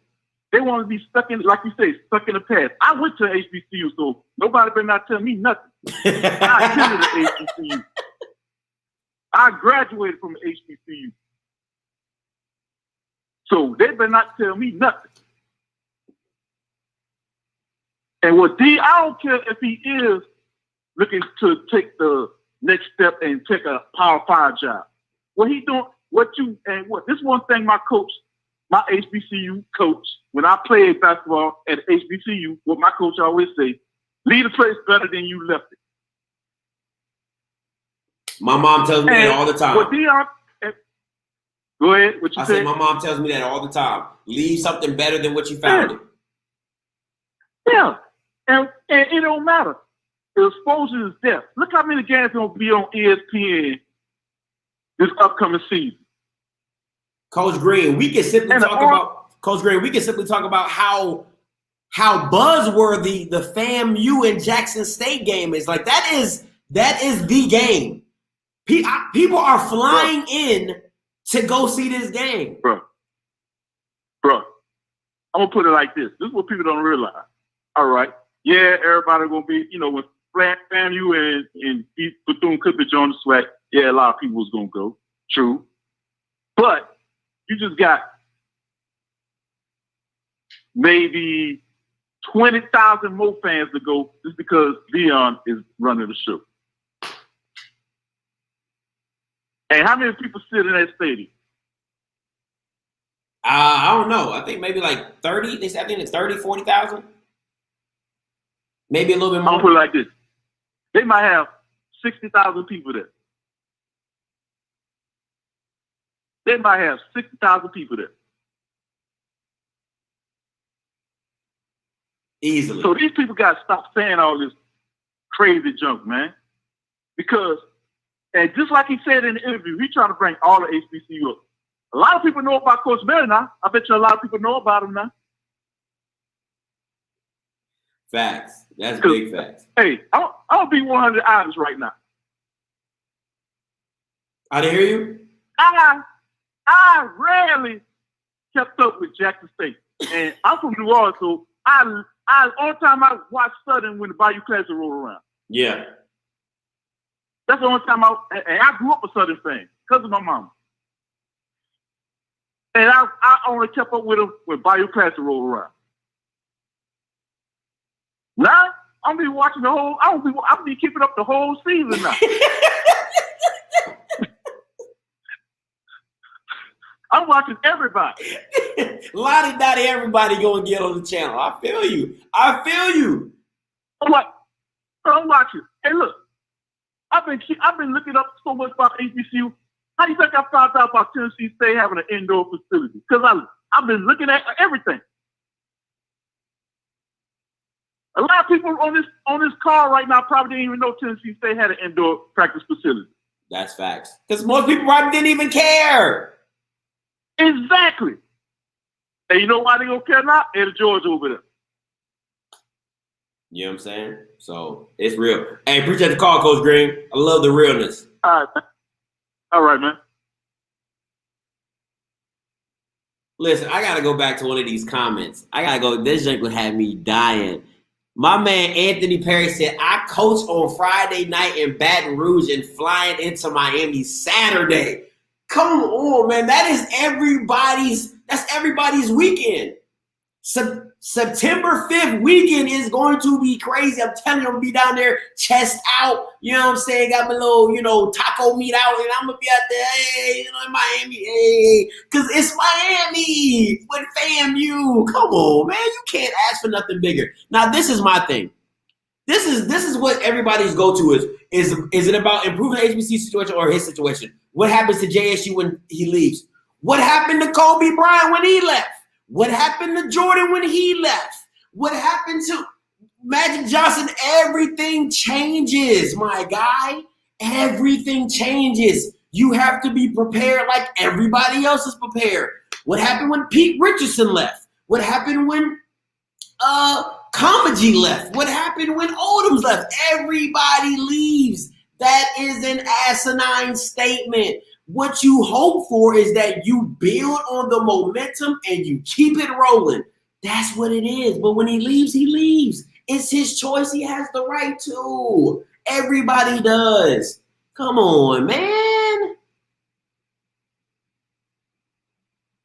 They want to be stuck in, like you say, stuck in the past. I went to HBCU, so nobody better not tell me nothing. I attended the HBCU. I graduated from the HBCU. So they better not tell me nothing. And what I don't care if he is looking to take the next step and take a Power 5 job. What he doing, this one thing my coach, my HBCU coach, when I played basketball at HBCU, what my coach always say, leave the place better than you left it. My mom tells me that all the time. What Deion, go ahead, what you I said? said my mom tells me that all the time. Leave something better than what you found it. Yeah. And it don't matter. The exposure is death. Look how many games going to be on ESPN this upcoming season. Coach Green, we can simply talk about Coach Green. We can simply talk about how buzzworthy the FAMU and Jackson State game is. Like that is the game. People are flying in to go see this game, bro. I'm gonna put it like this. This is what people don't realize. All right, yeah, everybody gonna be, with FAMU and Bethune-Cookman join the SWAC. Yeah, a lot of people was gonna go. True, but you just got maybe 20,000 more fans to go just because Deion is running the show. And how many people sit in that stadium? I don't know. I think maybe like 30. I think it's 30, 40,000. Maybe a little bit more. I'll put it like this. They might have 60,000 people there. They might have 60,000 people there. Easily. So these people got to stop saying all this crazy junk, man. Because, and just like he said in the interview, we trying to bring all the HBCU up. A lot of people know about Coach Miller now. I bet you a lot of people know about him now. Facts. That's big facts. Hey, I'll be 100 honest right now. I didn't hear you. I rarely kept up with Jackson State, and I'm from New Orleans, so all the time I watched Southern when the Bayou Classic rolled around. Yeah. That's the only time I grew up a Southern fan because of my mama. And I only kept up with them when Bayou Classic rolled around. Now I'm be watching I'll be keeping up the whole season now. I'm watching everybody. Lottie-dottie, everybody gonna get on the channel. I feel you. I'm watching. Hey, look, I've been looking up so much about HBCU. How do you think I found out about Tennessee State having an indoor facility? Because I've been looking at everything. A lot of people on this call right now probably didn't even know Tennessee State had an indoor practice facility. That's facts. Because most people probably didn't even care. Exactly. And you know why they don't care now? N.O JOE over there. You know what I'm saying? So it's real. Hey, appreciate the call, Coach Green. I love the realness. All right, man. Listen, I gotta go back to one of these comments. I gotta go. This junk would have me dying. My man Anthony Perry said, "I coach on Friday night in Baton Rouge and flying into Miami Saturday." Come on, man. That's everybody's weekend. September 5th weekend is going to be crazy. I'm telling you, I'm gonna be down there, chest out. You know what I'm saying? Got my little, taco meat out, and I'm gonna be out there, hey, in Miami, hey, because it's Miami with FAMU. Come on, man. You can't ask for nothing bigger. Now, this is my thing. This is what everybody's go-to is. Is it about improving the HBCU situation or his situation? What happens to JSU when he leaves? What happened to Kobe Bryant when he left? What happened to Jordan when he left? What happened to Magic Johnson? Everything changes, my guy. Everything changes. You have to be prepared like everybody else is prepared. What happened when Pete Richardson left? What happened when Comedy left? What happened when Odom's left? Everybody leaves. That is an asinine statement. What you hope for is that you build on the momentum and you keep it rolling. That's what it is. But when he leaves, he leaves. It's his choice. He has the right to. Everybody does. Come on, man.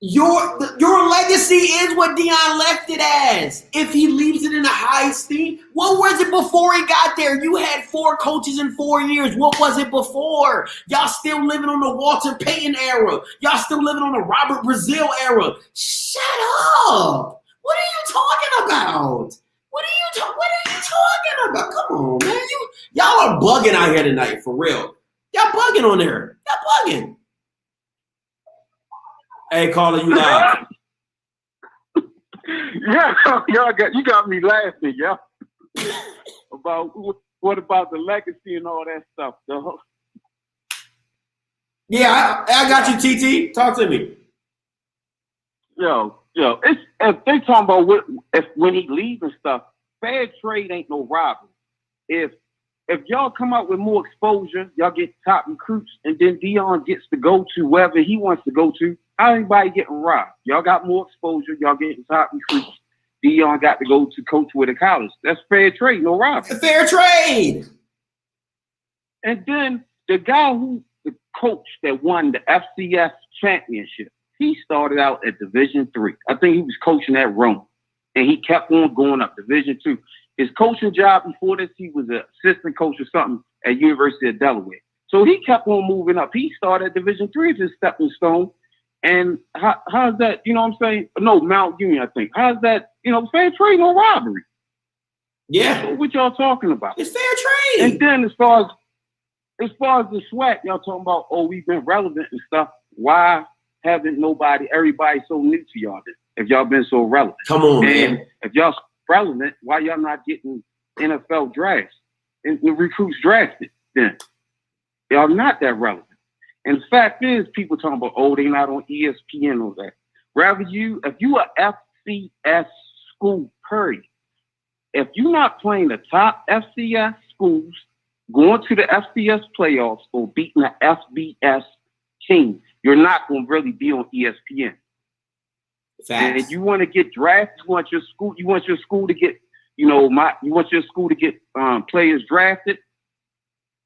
Your legacy is what Deion left it as. If he leaves it in a high esteem, what was it before he got there? You had 4 coaches in 4 years. What was it before? Y'all still living on the Walter Payton era. Y'all still living on the Robert Brazile era. Shut up. What are you talking about? What are you talking about? Come on, man. Y'all are bugging out here tonight, for real. Y'all bugging on there. Y'all bugging. Hey, caller, you live. Yeah, you got me laughing, yeah. About what about the legacy and all that stuff, though? Yeah, I got you, TT. Talk to me. Yo, it's if they talking about when he leaves and stuff. Fair trade ain't no robbery. If y'all come out with more exposure, y'all get top recruits, and then Deion gets to go to wherever he wants to go to. How anybody getting robbed? Y'all got more exposure. Y'all getting top recruits. Deion got to go to coach with a college. That's fair trade, no robbery. Fair trade. And then the coach that won the FCS championship, he started out at Division III. I think he was coaching at Rome, and he kept on going up Division II. His coaching job before this, he was an assistant coach or something at University of Delaware. So he kept on moving up. He started at Division III as his stepping stone. And how's that, you know what I'm saying? No, Mount Union, I think. How's that, fair trade, no robbery? Yeah. So what y'all talking about? It's fair trade. And then as far as the SWAC, y'all talking about, we've been relevant and stuff. Why haven't everybody so new to y'all then, if y'all been so relevant? Come on, and man. If y'all relevant, why y'all not getting NFL drafts and the recruits drafted then? Y'all not that relevant. And the fact is, people talking about, they not on ESPN or that. If you are FCS school, period, if you're not playing the top FCS schools, going to the FCS playoffs or beating the FBS team, you're not going to really be on ESPN. Facts. And if you want to get drafted, you want your school to get, players drafted.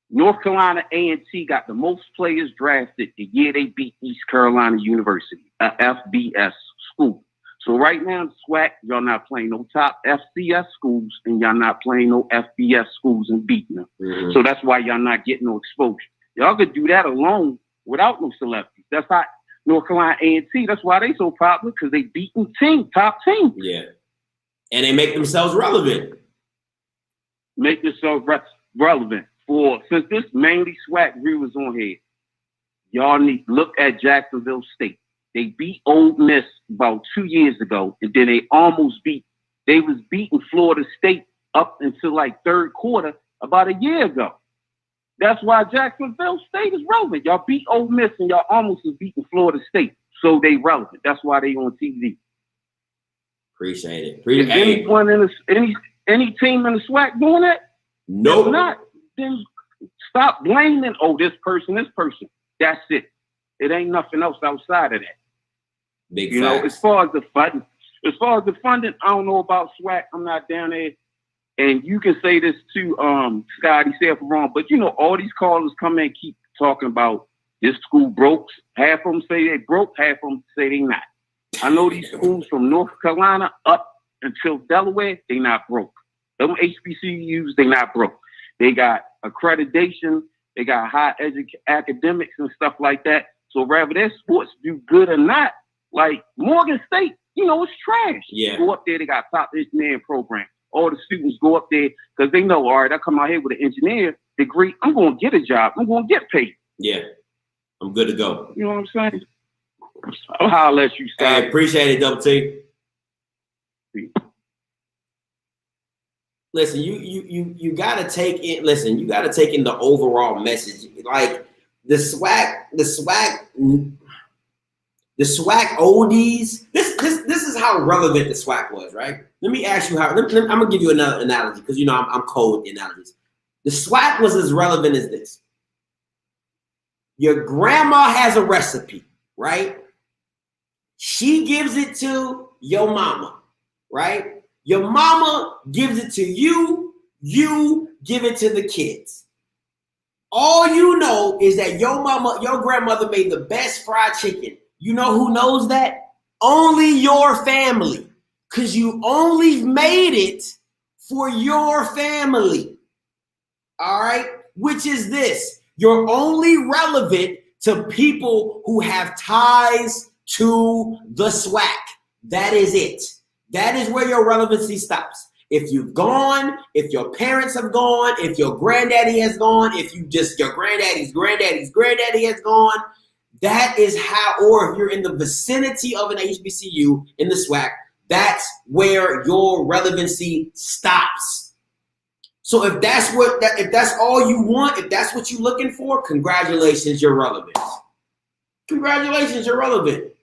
North Carolina A&T got the most players drafted the year they beat East Carolina University, a FBS school. So right now in SWAC, y'all not playing no top FCS schools, and y'all not playing no FBS schools and beating them. Mm-hmm. So that's why y'all not getting no exposure. Y'all could do that alone without no celebrities. That's how North Carolina A&T, that's why they so popular, because they beating top teams. Yeah. And they make themselves relevant. Make themselves relevant. Since this mainly SWAC viewers on here, y'all need to look at Jacksonville State. They beat Ole Miss about 2 years ago, and then they was beating Florida State up until like third quarter about a year ago. That's why Jacksonville State is relevant. Y'all beat Ole Miss, and y'all almost was beating Florida State, so they relevant. That's why they on TV. Appreciate it. Any team in the SWAC doing that? No. If not, then stop blaming, this person. That's it. It ain't nothing else outside of that. Big You know, facts. as far as the funding, I don't know about SWAC. I'm not down there. And you can say this to Scotty, say if I'm wrong, but you know, all these callers come in and keep talking about this school broke. Half of them say they broke, half of them say they not. I know these schools from North Carolina up until Delaware, they not broke. Them HBCUs, they not broke. They got accreditation, they got high academics and stuff like that. So whether their sports do good or not, like Morgan State, you know, it's trash. Yeah. Go up there, they got top engineering program. All the students go up there because they know, all right, I come out here with an engineer degree, I'm going to get a job. I'm going to get paid. Yeah. I'm good to go. You know what I'm saying? I'll holler at you, Scott. Hey, appreciate it, Double T. Listen, you gotta take in. Listen, you gotta take in the overall message. Like the SWAC oldies. This is how relevant the SWAC was, right? Let me ask you how. I'm gonna give you another analogy because you know I'm cold with the analogies. The SWAC was as relevant as this. Your grandma has a recipe, right? She gives it to your mama, right? Your mama gives it to you, you give it to the kids. All you know is that your grandmother made the best fried chicken. You know who knows that? Only your family, because you only made it for your family. All right? Which is this. You're only relevant to people who have ties to the SWAC. That is it. That is where your relevancy stops. If you've gone, if your parents have gone, if your granddaddy has gone, if you just your granddaddy's granddaddy has gone, that is how, or if you're in the vicinity of an HBCU in the SWAC, that's where your relevancy stops. So if that's all you want, if that's what you're looking for, congratulations, you're relevant. Congratulations, you're relevant.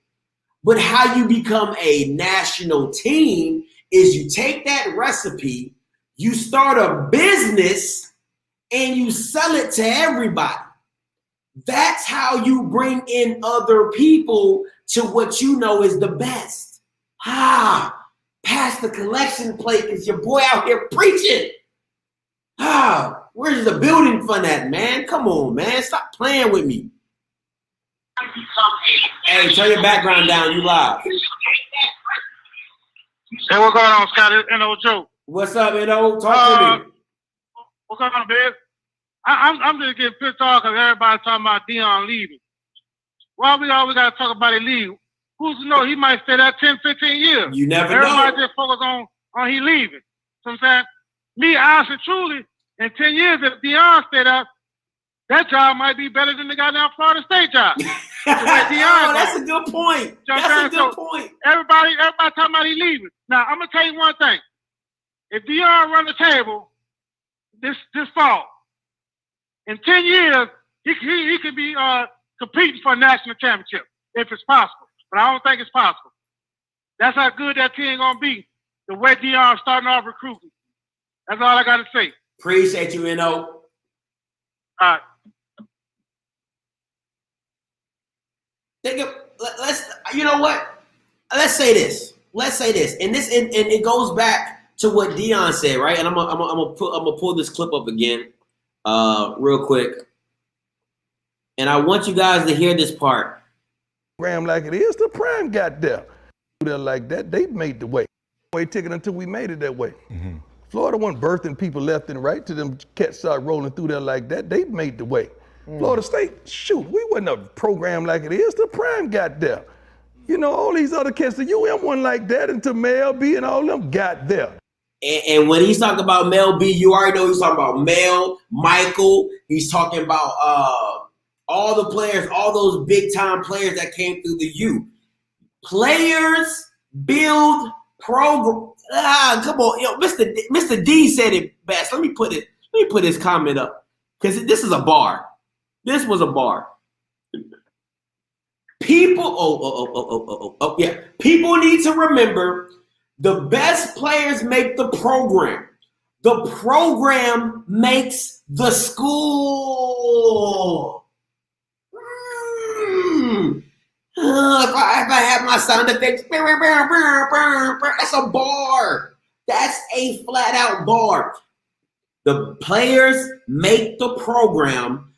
But how you become a national team is you take that recipe, you start a business, and you sell it to everybody. That's how you bring in other people to what you know is the best. Pass the collection plate because your boy out here preaching. Where's the building fund at, man? Come on, man. Stop playing with me. Hey, turn your background down. You live. Hey, what's going on, Scott? It's N.O JOE. What's up, N.O? Talk to me. What's going on, babe? I'm just getting pissed off because everybody's talking about Deion leaving. Why we always got to talk about it leave? Who's to know? He might stay there 10, 15 years. You never know. Everybody just focus on he leaving. So I'm saying, me, honestly, truly, in 10 years, if Deion stayed there, that job might be better than the goddamn Florida State job. That's a good point. That's a good point. Everybody talking about he leaving. Now, I'm going to tell you one thing. If Deion run the table this fall, in 10 years, he could be competing for a national championship, if it's possible. But I don't think it's possible. That's how good that team going to be, the way Deion starting off recruiting. That's all I got to say. Appreciate you, N.O. All right. You know what? Let's say this. And it goes back to what Deion said, right? And I'm gonna pull this clip up again, real quick. And I want you guys to hear this part. Program like it is, the prime got there. Like that, they made the way. Ticket until we made it that way. Mm-hmm. Florida wasn't birthing people left and right till them cats start rolling through there like that. They made the way. Florida State, shoot, we wasn't a program like it is. The prime got there. You know, all these other cats, the UM wasn't like that until Mel B and all them got there. And when he's talking about Mel B, you already know he's talking about Mel, Michael. He's talking about all the players, all those big-time players that came through the U. Players build program. Come on, yo, Mr. D said it best. Let me put his comment up because this is a bar. This was a bar. People, yeah. People need to remember the best players make the program. The program makes the school. if I have my sound effects, that's a bar. That's a flat out bar. The players make the program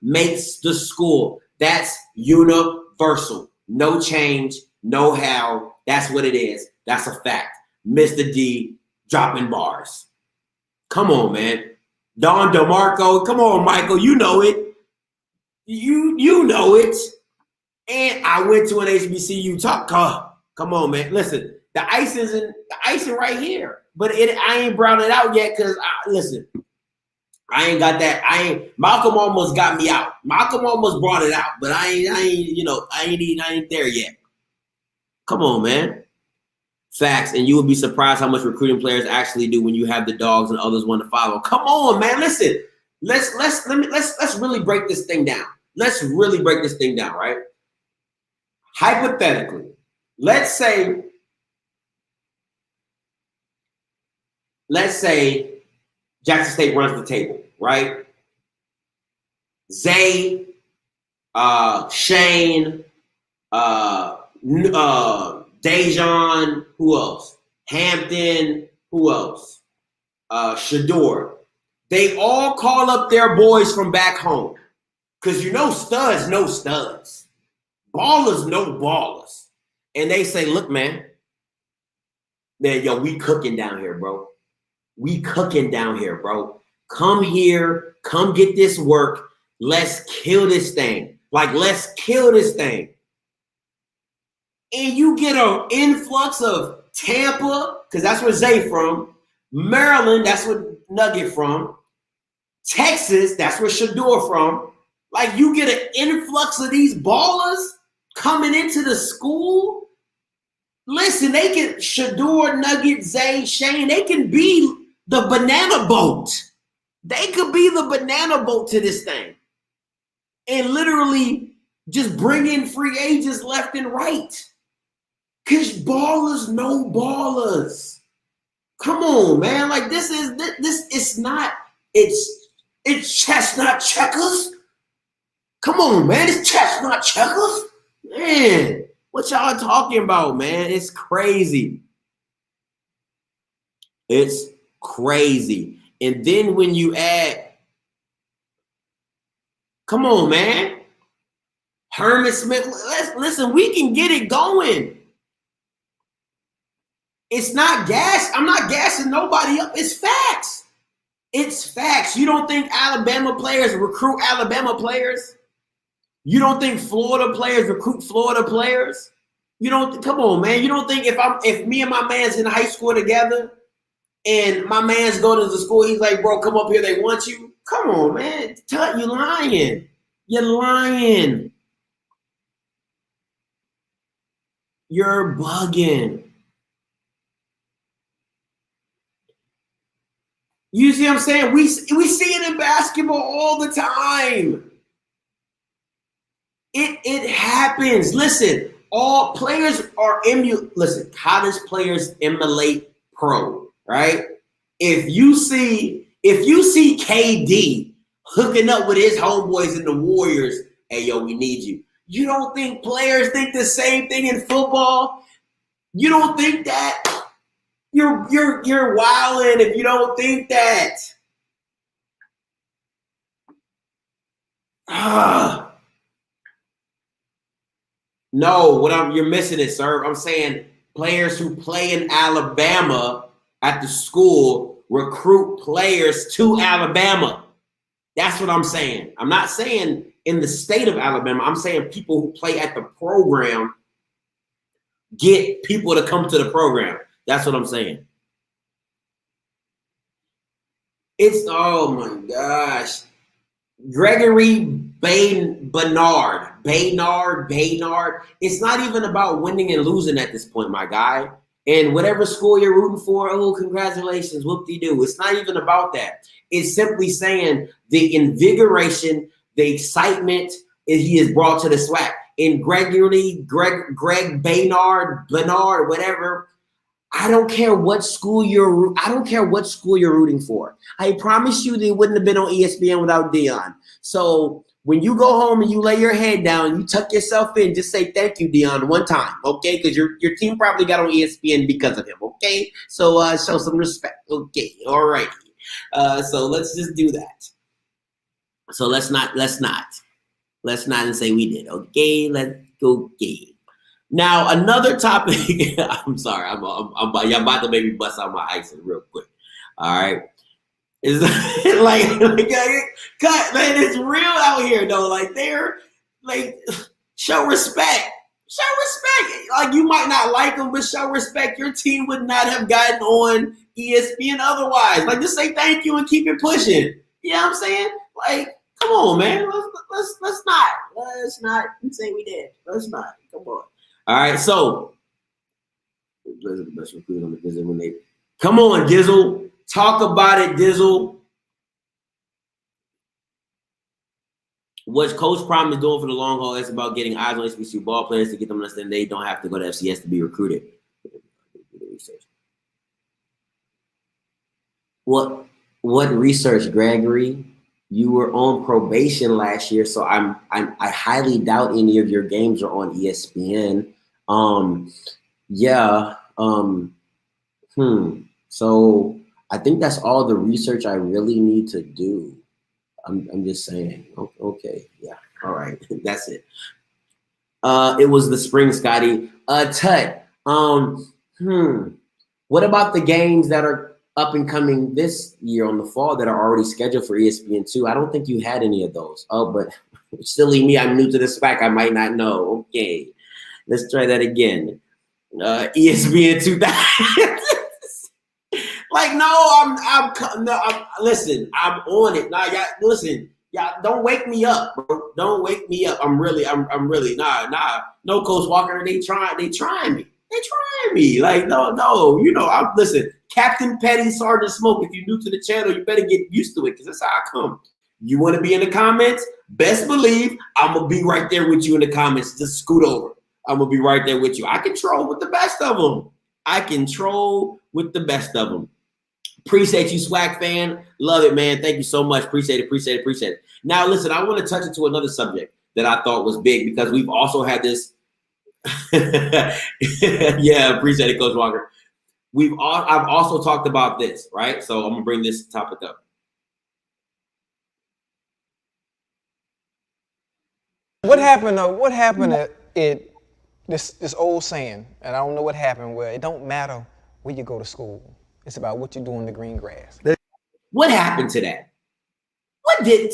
makes the school. That's universal. No change, no how. That's what it is. That's a fact. Mr. D dropping bars. Come on, man. Don DeMarco, come on, Michael. You know it. You know it. And I went to an HBCU talk. Come on, man. Listen, the icing right here. But I ain't browned it out yet because listen, I ain't got that. Malcolm almost got me out. Malcolm almost brought it out, but I ain't there yet. Come on, man. Facts, and you will be surprised how much recruiting players actually do when you have the dogs and others want to follow. Come on, man. Listen, let's really break this thing down. Let's really break this thing down, right? Hypothetically, let's say Jackson State runs the table, right? Zay, Shane, Deion, who else? Hampton, who else? Shador. They all call up their boys from back home. Because studs know studs. Ballers know ballers. And they say, look, man, we cooking down here, bro. We cooking down here, bro. Come here. Come get this work. Let's kill this thing. Let's kill this thing. And you get an influx of Tampa, because that's where Zay from. Maryland, that's where Nugget from. Texas, that's where Shador from. You get an influx of these ballers coming into the school. Listen, they can Shador, Nugget, Zay, Shane, they can be the banana boat. They could be the banana boat to this thing. And literally just bring in free agents left and right. Because ballers know ballers. Come on, man. It's chestnut checkers. Come on, man. It's chestnut checkers. Man, what y'all talking about, man? It's crazy. It's crazy. And then when you add, come on, man. Herman Smith, listen, we can get it going. It's not gas. I'm not gassing nobody up. It's facts. It's facts. You don't think Alabama players recruit Alabama players? You don't think Florida players recruit Florida players? Come on, man. You don't think if me and my man's in high school together and my man's going to the school, he's like, bro, come up here, they want you. Come on, man. You're lying. You're lying. You're bugging. You see what I'm saying? We see it in basketball all the time. It happens. Listen, all players are listen, college players emulate pro, right? If you see KD hooking up with his homeboys in the Warriors, hey yo, we need you. You don't think players think the same thing in football? You don't think that? You're wilding if you don't think that. No, you're missing it, sir. I'm saying players who play in Alabama at the school recruit players to Alabama. That's what I'm saying. I'm not saying in the state of Alabama. I'm saying people who play at the program get people to come to the program. That's what I'm saying. Oh my gosh. Gregory Baynard. It's not even about winning and losing at this point, my guy. And whatever school you're rooting for, oh, congratulations, whoop-de-doo. It's not even about that. It's simply saying the invigoration, the excitement he has brought to the SWAC. And Greg Baynard, whatever. I don't care what school you're rooting for. I promise you they wouldn't have been on ESPN without Deion. So when you go home and you lay your head down, you tuck yourself in, just say thank you, Deion, one time, okay? Because your team probably got on ESPN because of him, okay? So show some respect, okay? All right. So let's just do that. So let's not and say we did, okay? Let's go, okay. Now another topic. I'm sorry, I'm about to make me bust out my icing real quick. All right. It's like cut, man. It's real out here though. Like they're like show respect. Show respect. Like you might not like them, but show respect. Your team would not have gotten on ESPN otherwise. Like just say thank you and keep it pushing. You know what I'm saying? Like, come on, man. Let's not say we did. Let's not. Come on. All right. So the best recruit on the visit when they come on, Gizzle. Talk about it, Dizzle. What Coach Prime is doing for the long haul is about getting eyes on HBCU ball players to get them to understand they don't have to go to FCS to be recruited. What research, Gregory? You were on probation last year, so I highly doubt any of your games are on ESPN. So I think that's all the research I really need to do. I'm just saying. Okay, yeah, all right, that's it. It was the spring, Scotty. Tut. What about the games that are up and coming this year on the fall that are already scheduled for ESPN2? I don't think you had any of those. Oh, but silly me, I'm new to the SWAC. I might not know. Okay, let's try that again. ESPN 2000. Like, listen, I'm on it. Nah, y'all, listen, y'all, don't wake me up, bro. Don't wake me up. I'm really, no, Coach Walker, they trying me. Like, no, you know, listen, Captain Petty, Sergeant Smoke, if you're new to the channel, you better get used to it, because that's how I come. You want to be in the comments? Best believe I'm going to be right there with you in the comments. Just scoot over. I'm going to be right there with you. I can troll with the best of them. Appreciate you, SWAC fan. Love it, man. Thank you so much. Appreciate it. Now, listen, I want to touch into another subject that I thought was big, because we've also had this. Yeah, appreciate it, Coach Walker. I've also talked about this, right? So I'm going to bring this topic up. What happened though? What happened at this old saying, and I don't know what happened, where it don't matter where you go to school. It's about what you do in the green grass. What happened to that? What did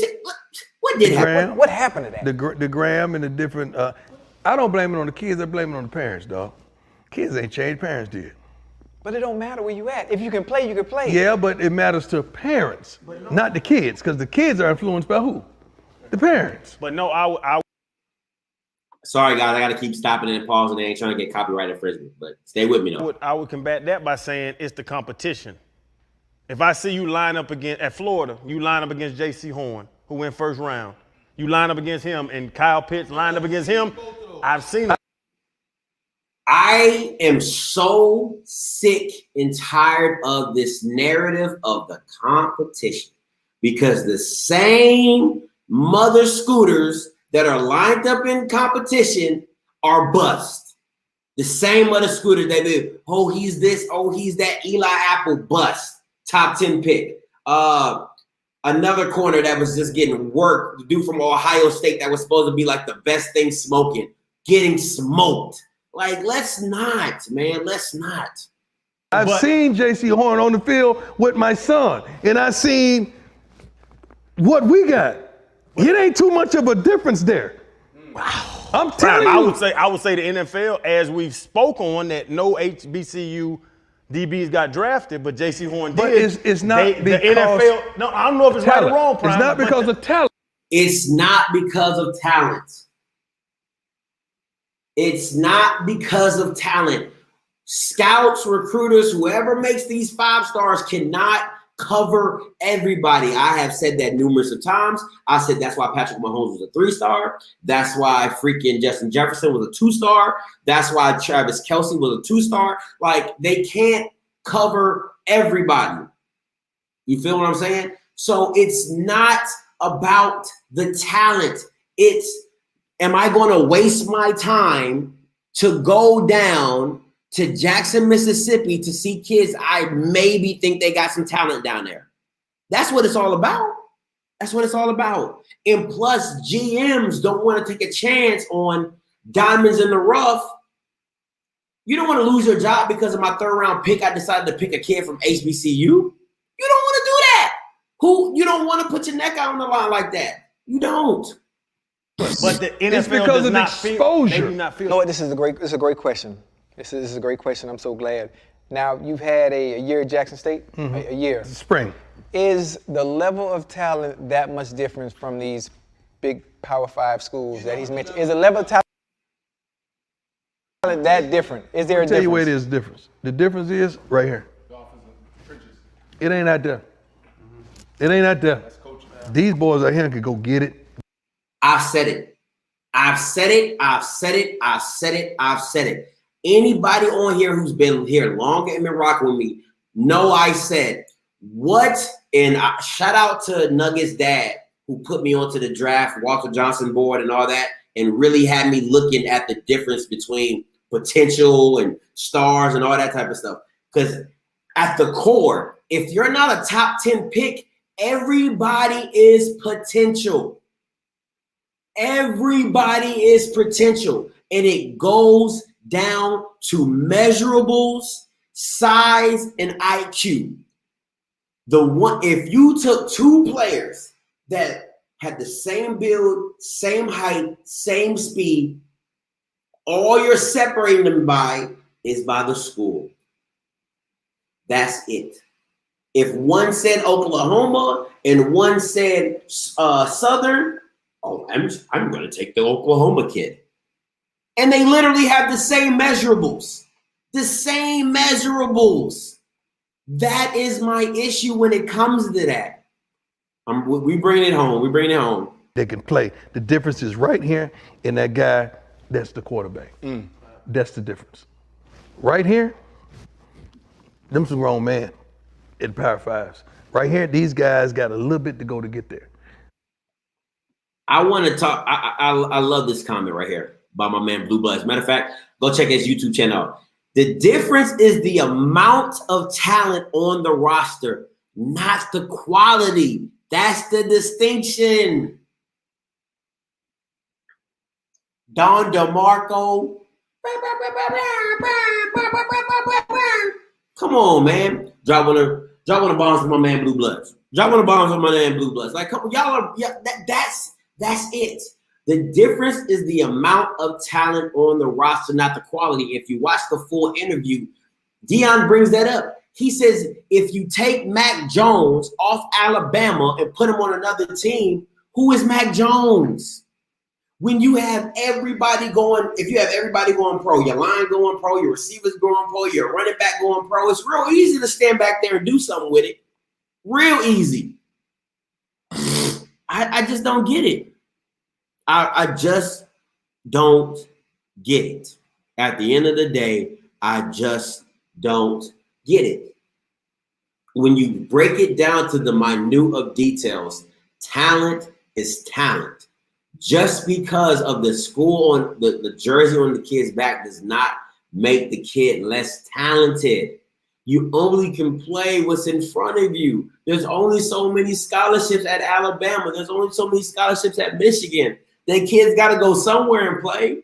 happen? What happened to that? The gram and the different. I don't blame it on the kids. I blame it on the parents, dog. Kids ain't changed. Parents did. But it don't matter where you at. If you can play, you can play. Yeah, but it matters to parents, not the kids, because the kids are influenced by who? The parents. But no, I Sorry, guys, I got to keep stopping and pausing. They ain't trying to get copyright infringement, but stay with me, though. I would combat that by saying it's the competition. If I see you line up at Florida, you line up against J.C. Horn, who went first round. You line up against him, and Kyle Pitts lined up against him. I've seen it. I am so sick and tired of this narrative of the competition, because the same mother scooters that are lined up in competition are bust. The same other scooters that do, oh, he's this, oh, he's that, Eli Apple, bust. Top 10 pick. Another corner that was just getting worked, the dude from Ohio State that was supposed to be like the best thing smoking, getting smoked. Like, let's not, man, let's not. I've seen J.C. Horn on the field with my son, and I've seen what we got. It ain't too much of a difference there. Wow. I'm telling you. I would say the NFL, as we've spoke on, that no HBCU DBs got drafted, but J.C. Horn did. But it's not because the NFL. No, I don't know if it's right or wrong, Prime. It's not because of talent. It's not because of talent. It's not because of talent. Scouts, recruiters, whoever makes these 5 stars cannot cover everybody. I have said that numerous of times. I said that's why Patrick Mahomes was a 3-star. That's why freaking Justin Jefferson was a 2-star. That's why Travis Kelce was a 2-star. Like, they can't cover everybody. You feel what I'm saying? So it's not about the talent. It's, am I going to waste my time to go down to Jackson, Mississippi to see kids I maybe think they got some talent down there? That's what it's all about. That's what it's all about. And plus, GMs don't want to take a chance on diamonds in the rough. You don't want to lose your job because of my third round pick. I decided to pick a kid from HBCU. You don't want to do that. You don't want to put your neck out on the line like that. You don't. But the NFL It's because does of not exposure. maybe not feel. No, this is a great question. This is a great question. I'm so glad. Now, you've had a year at Jackson State, a year. Spring. Is the level of talent that much different from these big Power 5 schools that he's mentioned? Is the level of talent that different? Is there a difference? I'll tell you where it is difference. The difference is right here. It ain't out there. It ain't out there. These boys out here can go get it. I've said it. I've said it. I've said it. I've said it. I've said it. Anybody on here who's been here longer and been rocking with me know I said what, and shout out to Nuggets' dad who put me onto the draft, Walter Johnson board and all that, and really had me looking at the difference between potential and stars and all that type of stuff. Because at the core, if you're not a top 10 pick, everybody is potential. Everybody is potential. And it goes down to measurables, size, and IQ. If you took two players that had the same build, same height, same speed, all you're separating them by is by the school. That's it. If one said Oklahoma and one said Southern, I'm going to take the Oklahoma kid. And they literally have the same measurables. The same measurables. That is my issue when it comes to that. We bring it home. We bring it home. They can play. The difference is right here in that guy. That's the quarterback. That's the difference. Right here, them's a grown man in Power 5s. Right here, these guys got a little bit to go to get there. I want to talk. I love this comment right here by my man Blue Bloods. Matter of fact, go check his YouTube channel out. The difference is the amount of talent on the roster, not the quality. That's the distinction. Don DeMarco. Come on, man. Drop one of the bombs for my man Blue Bloods. Drop one of the bombs for my man Blue Bloods. Like, come on, y'all are, that's it. The difference is the amount of talent on the roster, not the quality. If you watch the full interview, Deion brings that up. He says, if you take Mac Jones off Alabama and put him on another team, who is Mac Jones? When you have everybody going, if you have everybody going pro, your line going pro, your receivers going pro, your running back going pro, it's real easy to stand back there and do something with it. Real easy. I just don't get it. I just don't get it. At the end of the day, I just don't get it. When you break it down to the minute of details, talent is talent. Just because of the school on the jersey on the kid's back does not make the kid less talented. You only can play what's in front of you. There's only so many scholarships at Alabama. There's only so many scholarships at Michigan. Then kids got to go somewhere and play.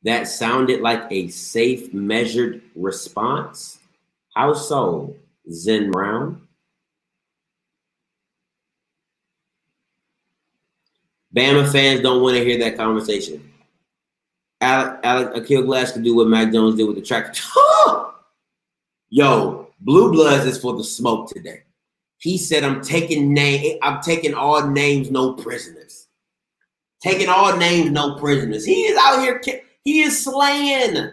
That sounded like a safe, measured response. How so, Zen Brown? Bama fans don't want to hear that conversation. Akil Glass could do what Mac Jones did with the tractor. Yo, Blue Bloods is for the smoke today. He said, I'm taking all names, no prisoners. Taking all names, no prisoners. He is out here. He is slaying.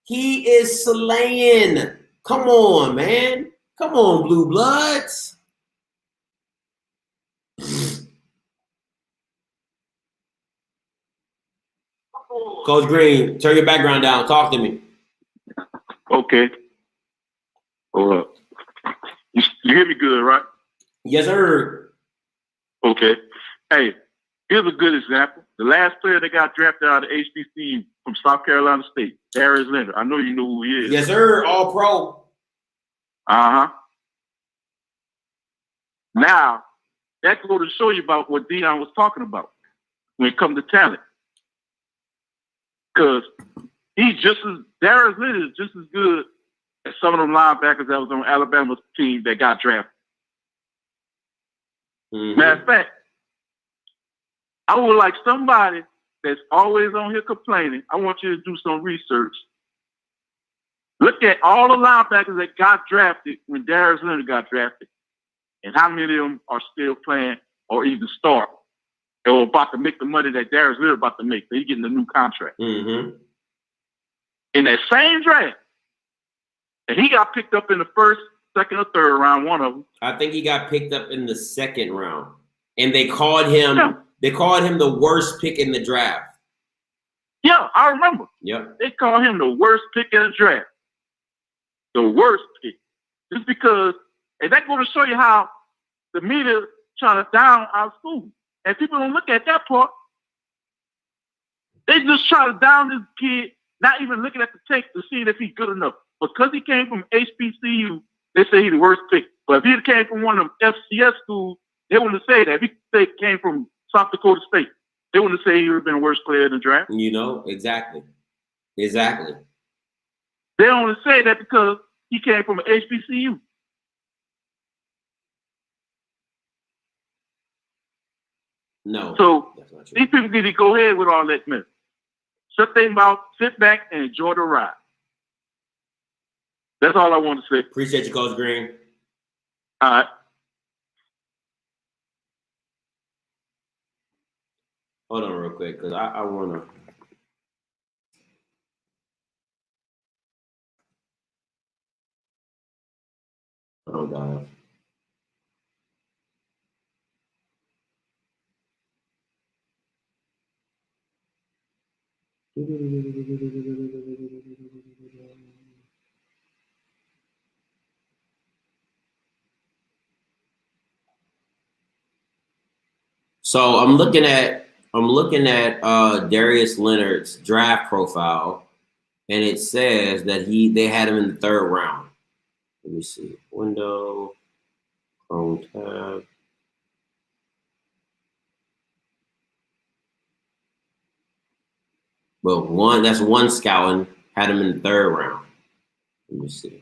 He is slaying. Come on, man. Come on, Blue Bloods. Coach Green, turn your background down. Talk to me. Okay. Hold up. You hear me good, right? Yes, sir. Okay. Hey, here's a good example. The last player that got drafted out of HBCU from South Carolina State, Darius Leonard. I know you know who he is. Yes, sir. All pro. Uh-huh. Now, that goes to show you about what Deion was talking about when it comes to talent. Because Darius Leonard is just as good as some of them linebackers that was on Alabama's team that got drafted. Mm-hmm. Matter of fact, I would like somebody that's always on here complaining. I want you to do some research. Look at all the linebackers that got drafted when Darius Leonard got drafted, and how many of them are still playing or even start or about to make the money that Darius Leonard about to make. So he's getting a new contract. Mm-hmm. In that same draft, and he got picked up in the first, second, or third round, one of them. I think he got picked up in the second round, and they called him. Yeah. They called him the worst pick in the draft. Yeah, I remember. Yep. They called him the worst pick in the draft. The worst pick, just because, and that's going to show you how the media trying to down our school, and people don't look at that part. They just try to down this kid, not even looking at the tape to see if he's good enough. Because he came from HBCU, they say he's the worst pick. But if he came from one of them FCS schools, they wouldn't say that. If he came from South Dakota State, they wouldn't say he would have been the worst player in the draft. You know, exactly. Exactly. They only say that because he came from an HBCU. No. So these people need to go ahead with all that mess. Shut their mouth, sit back, and enjoy the ride. That's all I want to say. Appreciate you, Coach Green. All right. Hold on real quick, because I want to. Oh, God. So I'm looking at Darius Leonard's draft profile, and it says that they had him in the third round. Let me see. Window, Chrome tab. But that's one scouting had him in the third round. Let me see.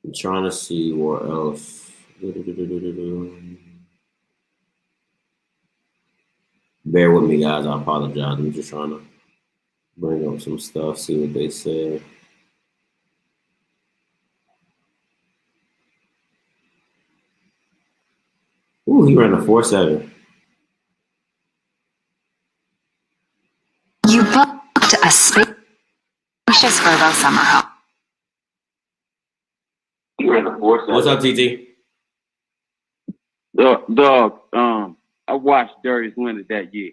I'm trying to see what else. Bear with me, guys. I apologize. I'm just trying to bring up some stuff, see what they said. Ooh, he ran a 4.7. You booked a spacious Verbo summer home. He ran a 4.7. What's up, TT? Dog, I watched Darius Leonard that year.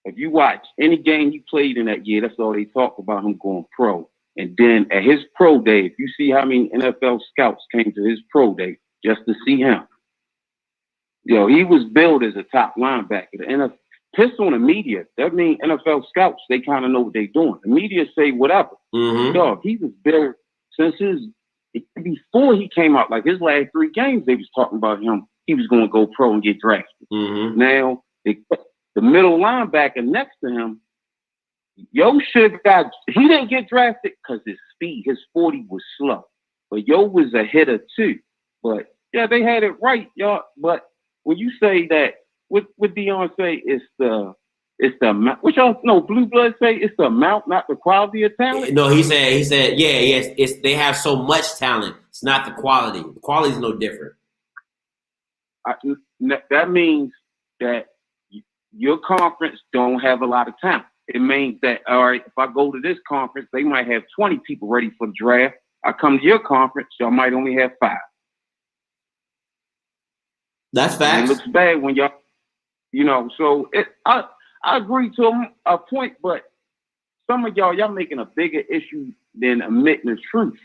If you watch any game he played in that year, that's all they talk about, him going pro. And then at his pro day, if you see how many NFL scouts came to his pro day just to see him, he was billed as a top linebacker. The NFL, piss on the media. That means NFL scouts, they kind of know what they're doing. The media say whatever. Mm-hmm. Dog, he was billed since before he came out. Like his last 3 games, they was talking about him. He was going to go pro and get drafted. Mm-hmm. Now, the middle linebacker next to him, he didn't get drafted because his speed, his 40 was slow. But was a hitter too. But yeah, they had it right, y'all. But when you say that, what Deion say, it's the amount, which y'all know, Blue Blood say it's the amount, not the quality of talent. No, he said, yes, they have so much talent. It's not the quality. The quality is no different. That means that your conference don't have a lot of talent. It means that, all right, if I go to this conference, they might have 20 people ready for the draft. I come to your conference, y'all might only have 5. That's facts. It looks bad when y'all, you know. So I agree to a point, but some of y'all making a bigger issue than admitting the truth.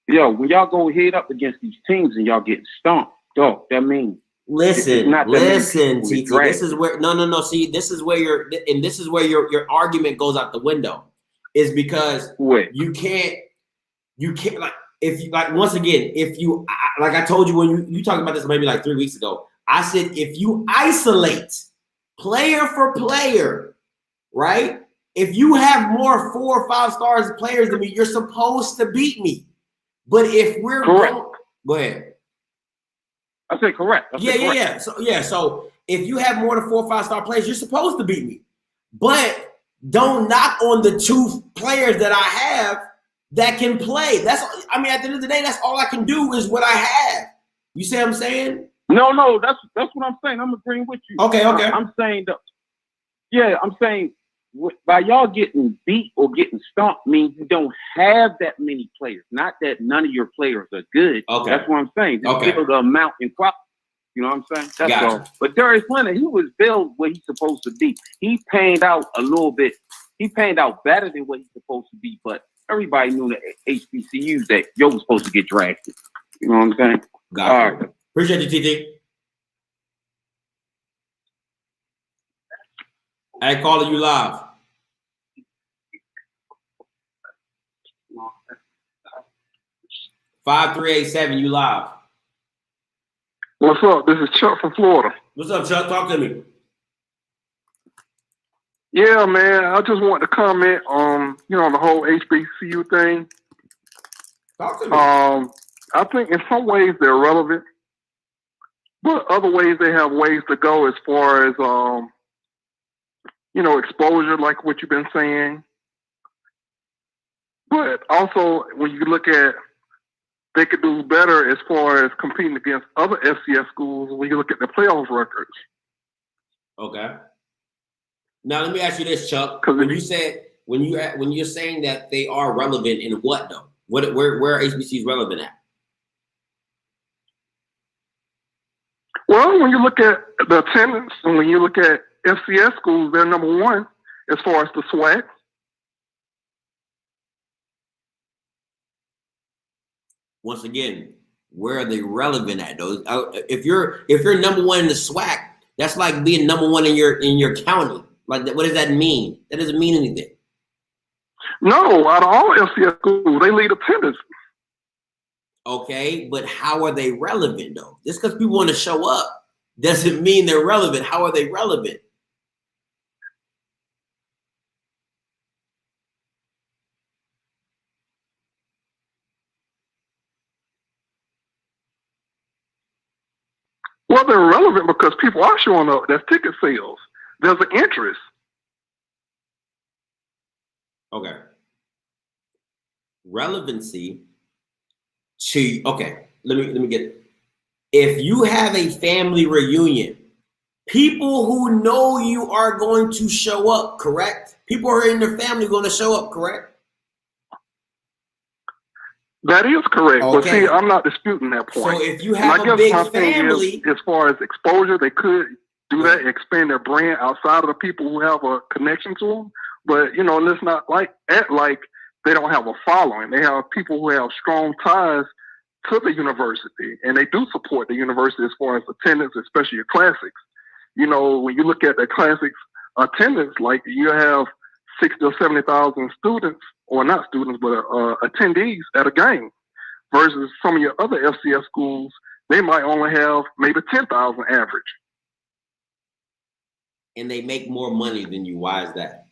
Yo, when y'all go head up against these teams and y'all getting stomped, dog, that means listen, TT. This is where no. See, this is where your argument goes out the window, is because you can't like if you like once again if you like I told you when you talked about this maybe like 3 weeks ago. I said if you isolate player for player, right? If you have more 4 or 5 stars players than me, you're supposed to beat me. But if we're correct, go ahead. I said correct. Yeah. So if you have more than 4 or 5 star players, you're supposed to beat me. But don't knock on the 2 players that I have that can play. At the end of the day, that's all I can do is what I have. You see what I'm saying? No, that's what I'm saying. I'm agreeing with you. Okay. I'm saying I'm saying by y'all getting beat or getting stomped means you don't have that many players. Not that none of your players are good. Okay. That's what I'm saying. Just build the amount in quality. You know what I'm saying? That's all. But Darius Leonard, he was billed where he's supposed to be. He panned out a little bit. He panned out better than what he's supposed to be. But everybody knew that HBCUs that Yo was supposed to get drafted. You know what I'm saying? Gotcha. All right. Appreciate you, TT. Hey, caller, you live. Five 387, you live. What's up? This is Chuck from Florida. What's up, Chuck? Talk to me. Yeah, man. I just want to comment on, the whole HBCU thing. Talk to me. I think in some ways they're relevant, but other ways they have ways to go as far as, exposure, like what you've been saying. But also, when you look at, they could do better as far as competing against other FCS schools when you look at the playoff records. Okay. Now let me ask you this, Chuck. When you're saying that they are relevant in what though? Where HBC is relevant at? Well, when you look at the attendance and when you look at FCS schools, they're number 1 as far as the SWAC. Once again, where are they relevant at though? If you're number 1 in the SWAC, that's like being number 1 in your county. Like, what does that mean? That doesn't mean anything. No, out of all FCS schools, they lead attendance. Okay, but how are they relevant though? Just because people want to show up doesn't mean they're relevant. How are they relevant? Well, they're relevant because people are showing up. There's ticket sales. There's an interest. Okay. Relevancy let me get it. If you have a family reunion, people who know you are going to show up, correct? People who are in their family are going to show up, correct? That is correct. Okay. But see, I'm not disputing that point. So if you have a big family, as far as exposure, they could do that, expand their brand outside of the people who have a connection to them. But it's not like they don't have a following. They have people who have strong ties to the university, and they do support the university as far as attendance, especially your classics. When you look at the classics attendance, like you have 60 or 70,000 students, or not students, but attendees at a game, versus some of your other FCS schools, they might only have maybe 10,000 average. And they make more money than you. Why is that?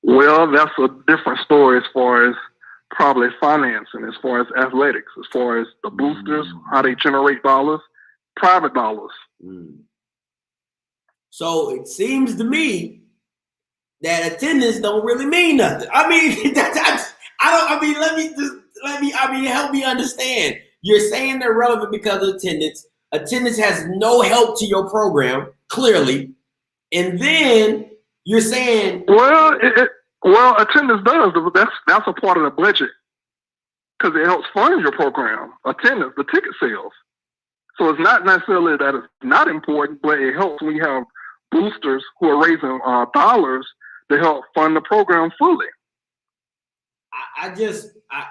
Well, that's a different story as far as probably financing, as far as athletics, as far as the boosters, how they generate dollars, private dollars. So it seems to me that attendance don't really mean nothing. I mean, help me understand. You're saying they're relevant because of attendance. Attendance has no help to your program, clearly. And then you're saying, well, attendance does. That's a part of the budget because it helps fund your program. Attendance, the ticket sales. So it's not necessarily that it's not important, but it helps when you have boosters who are raising dollars to help fund the program fully.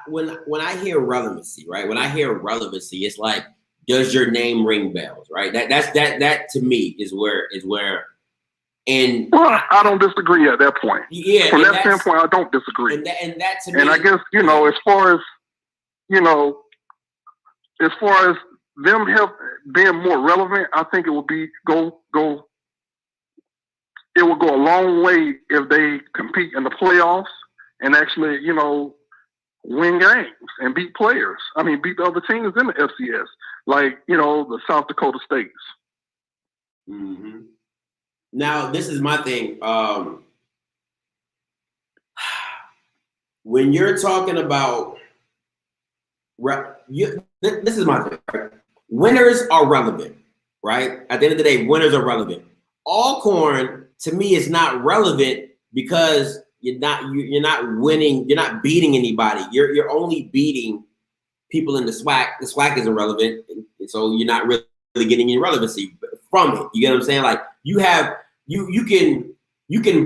When I hear relevancy, right? When I hear relevancy, it's like, does your name ring bells, right? That to me is where. And well, I don't disagree at that point. Yeah, from that standpoint, I don't disagree. And that to me, and I guess as far as them being more relevant, I think it would be go. It would go a long way if they compete in the playoffs and actually, win games and beat players. I mean, beat the other teams in the FCS, like the South Dakota States. Mm-hmm. Now, this is my thing. When you're talking about, this is my thing. Right? Winners are relevant, right? At the end of the day, winners are relevant. Alcorn, to me, is not relevant because you're not winning. You're not beating anybody. You're only beating people in the SWAC. The SWAC isn't relevant, and so you're not really getting any relevancy from it. You get what I'm saying? Like you can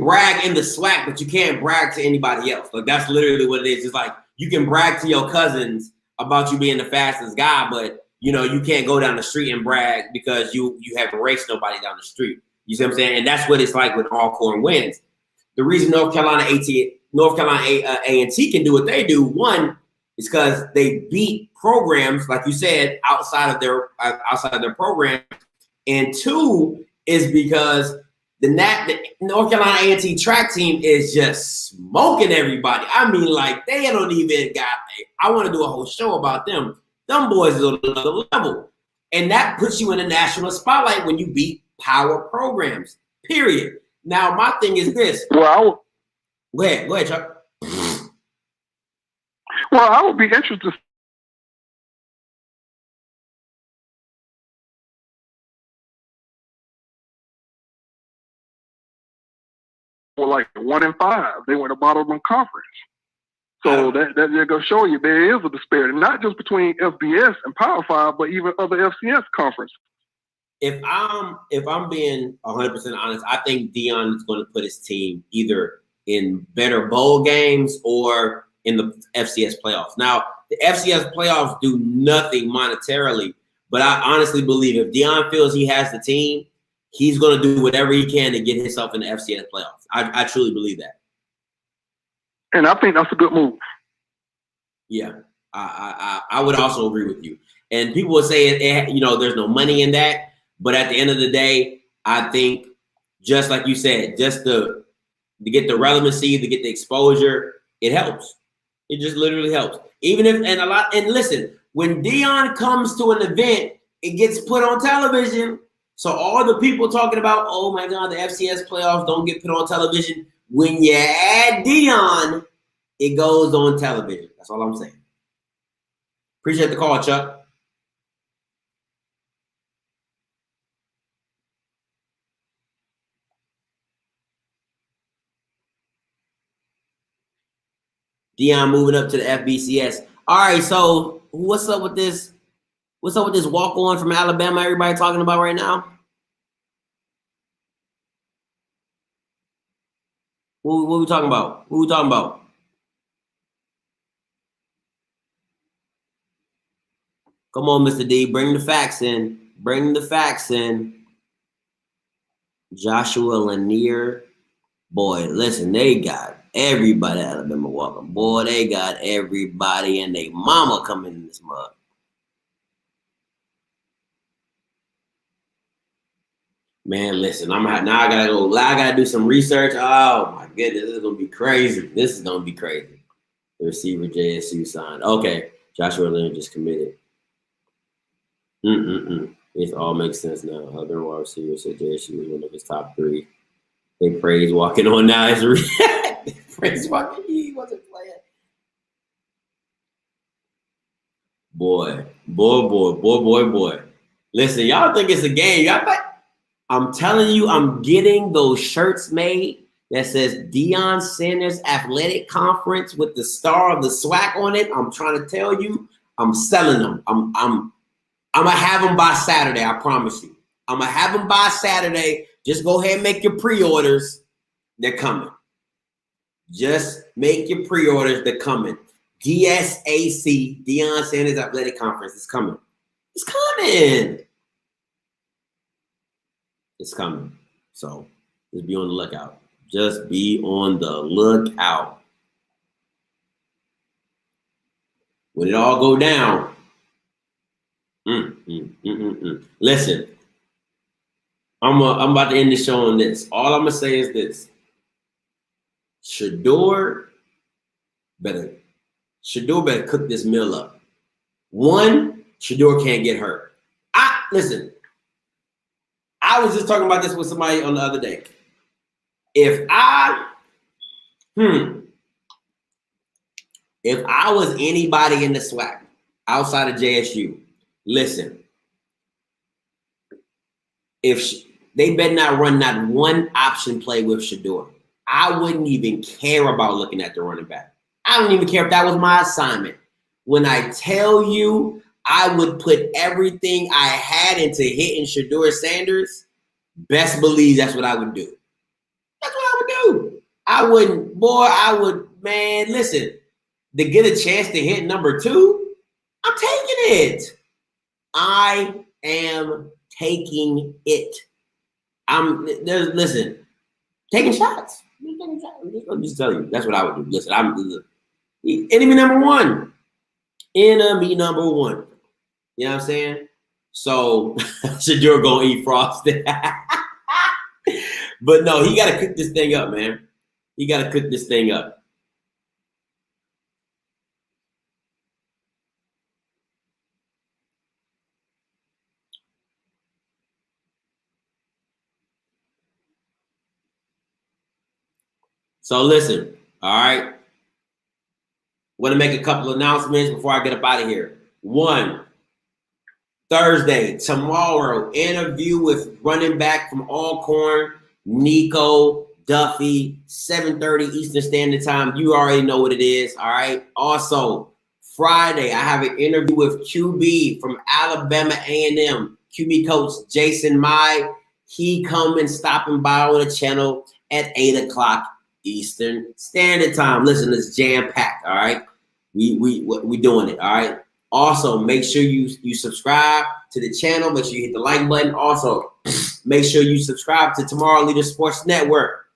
brag in the SWAC, but you can't brag to anybody else. Like that's literally what it is. It's like you can brag to your cousins about you being the fastest guy, but you can't go down the street and brag because you haven't raced nobody down the street. You see what I'm saying? And that's what it's like when Alcorn wins. The reason North Carolina A&T can do what they do, one, is because they beat programs, like you said, outside of their program. And two is because the North Carolina A&T track team is just smoking everybody. I mean, like they don't even got. I want to do a whole show about them. Them boys is on another level, and that puts you in the national spotlight when you beat power programs. Period. Now, my thing is this. Well, go ahead, Chuck. Well, I would be interested. Like 1-5, they went to bottom of the conference. So that they're gonna show you there is a disparity, not just between FBS and Power 5, but even other FCS conferences. If I'm being 100% honest, I think Deion is going to put his team either in better bowl games or in the FCS playoffs. Now, the FCS playoffs do nothing monetarily, but I honestly believe if Deion feels he has the team, he's going to do whatever he can to get himself in the FCS playoffs. I truly believe that. And I think that's a good move. Yeah, I would also agree with you. And people would say, there's no money in that. But at the end of the day, I think, just like you said, just to get the relevancy, to get the exposure, it helps. It just literally helps. And listen, when Deion comes to an event, it gets put on television. So all the people talking about, oh my God, the FCS playoffs don't get put on television. When you add Deion, it goes on television. That's all I'm saying. Appreciate the call, Chuck. Deion moving up to the FBCS. All right, so what's up with this? What's up with this walk-on from Alabama everybody talking about right now? What we talking about? Who we talking about? Come on, Mr. D, bring the facts in. Bring the facts in. Joshua Lanier. Boy, listen, they got everybody at Alabama walking. Boy, they got everybody and they mama coming in this mug. Man, listen, I gotta do some research. Oh my goodness, this is gonna be crazy. This is gonna be crazy. The receiver JSU signed. Okay, Joshua Lanier just committed. It all makes sense now. Other wide receiver said JSU was one of his top 3. They praise walking on now. Praise walking. He wasn't playing. Boy. Listen, y'all think it's a game. I'm telling you, I'm getting those shirts made that says Deion Sanders Athletic Conference with the star of the SWAC on it. I'm trying to tell you, I'm selling them. I'm going to have them by Saturday, I promise you. I'm going to have them by Saturday. Just go ahead and make your pre-orders. They're coming. Just make your pre-orders. They're coming. DSAC, Deion Sanders Athletic Conference, is coming. It's coming. It's coming. So just be on the lookout. Just be on the lookout. When it all go down, listen, I'm about to end the show on this. All I'm gonna say is this: Shador better cook this meal up. One, Shador can't get hurt. Listen. I was just talking about this with somebody on the other day. If I was anybody in the SWAC outside of JSU, listen, they better not run not one option play with Shador. I wouldn't even care about looking at the running back. I don't even care if that was my assignment. When I tell you I would put everything I had into hitting Shador Sanders, best believe that's what I would do. That's what I would do. I would, man, listen, to get a chance to hit number 2, I'm taking it. I am taking it. Listen, taking shots. I'm just telling you, that's what I would do. Listen, enemy number one. Enemy number one. You know what I'm saying? So, Shador gonna eat frosted. But no, he got to cook this thing up, man. He got to cook this thing up. So listen, all right. Want to make a couple announcements before I get up out of here. 1, Thursday, tomorrow, interview with running back from Alcorn, Nico Duffy, 7:30 Eastern Standard Time. You already know what it is, all right? Also, Friday, I have an interview with QB from Alabama A&M, QB coach Jason Mai. He stopping by on the channel at 8 o'clock Eastern Standard Time. Listen, it's jam-packed, all right? We doing it, all right? Also, make sure you subscribe to the channel. Make sure you hit the like button. Also, make sure you subscribe to Tomorrow Leader Sports Network.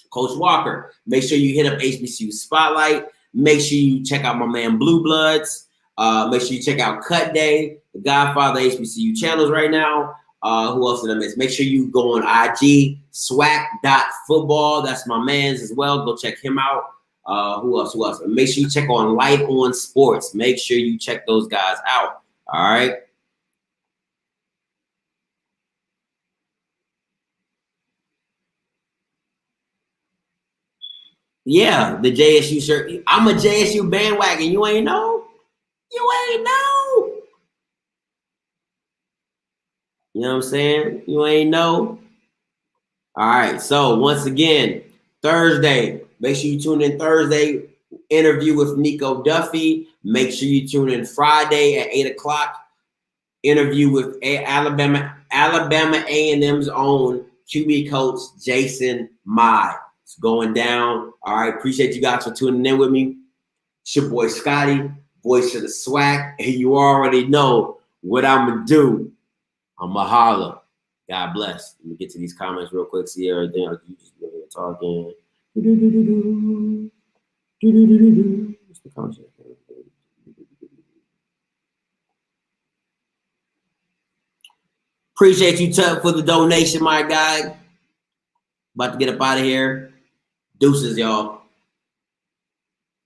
Coach Walker. Make sure you hit up HBCU Spotlight. Make sure you check out my man Blue Bloods. Make sure you check out Cut Day, the Godfather HBCU channels right now. Who else did I miss? Make sure you go on IG, SWAC.football. That's my man's as well. Go check him out. Who else? And make sure you check on Light on Sports. Make sure you check those guys out. All right. Yeah, the JSU shirt. I'm a JSU bandwagon. You ain't know? You ain't know. You know what I'm saying? You ain't know. All right. So once again, Thursday, make sure you tune in Thursday. Interview with Nico Duffy. Make sure you tune in Friday at 8 o'clock. Interview with Alabama A&M's own QB coach Jason Mai. It's going down. All right. Appreciate you guys for tuning in with me. It's your boy Scotty, voice of the SWAC. And you already know what I'm going to do. I'm going to holler. God bless. Let me get to these comments real quick. See everything. You just talking. What's the concept? Appreciate you, Tuck, for the donation, my guy. About to get up out of here. Deuces, y'all.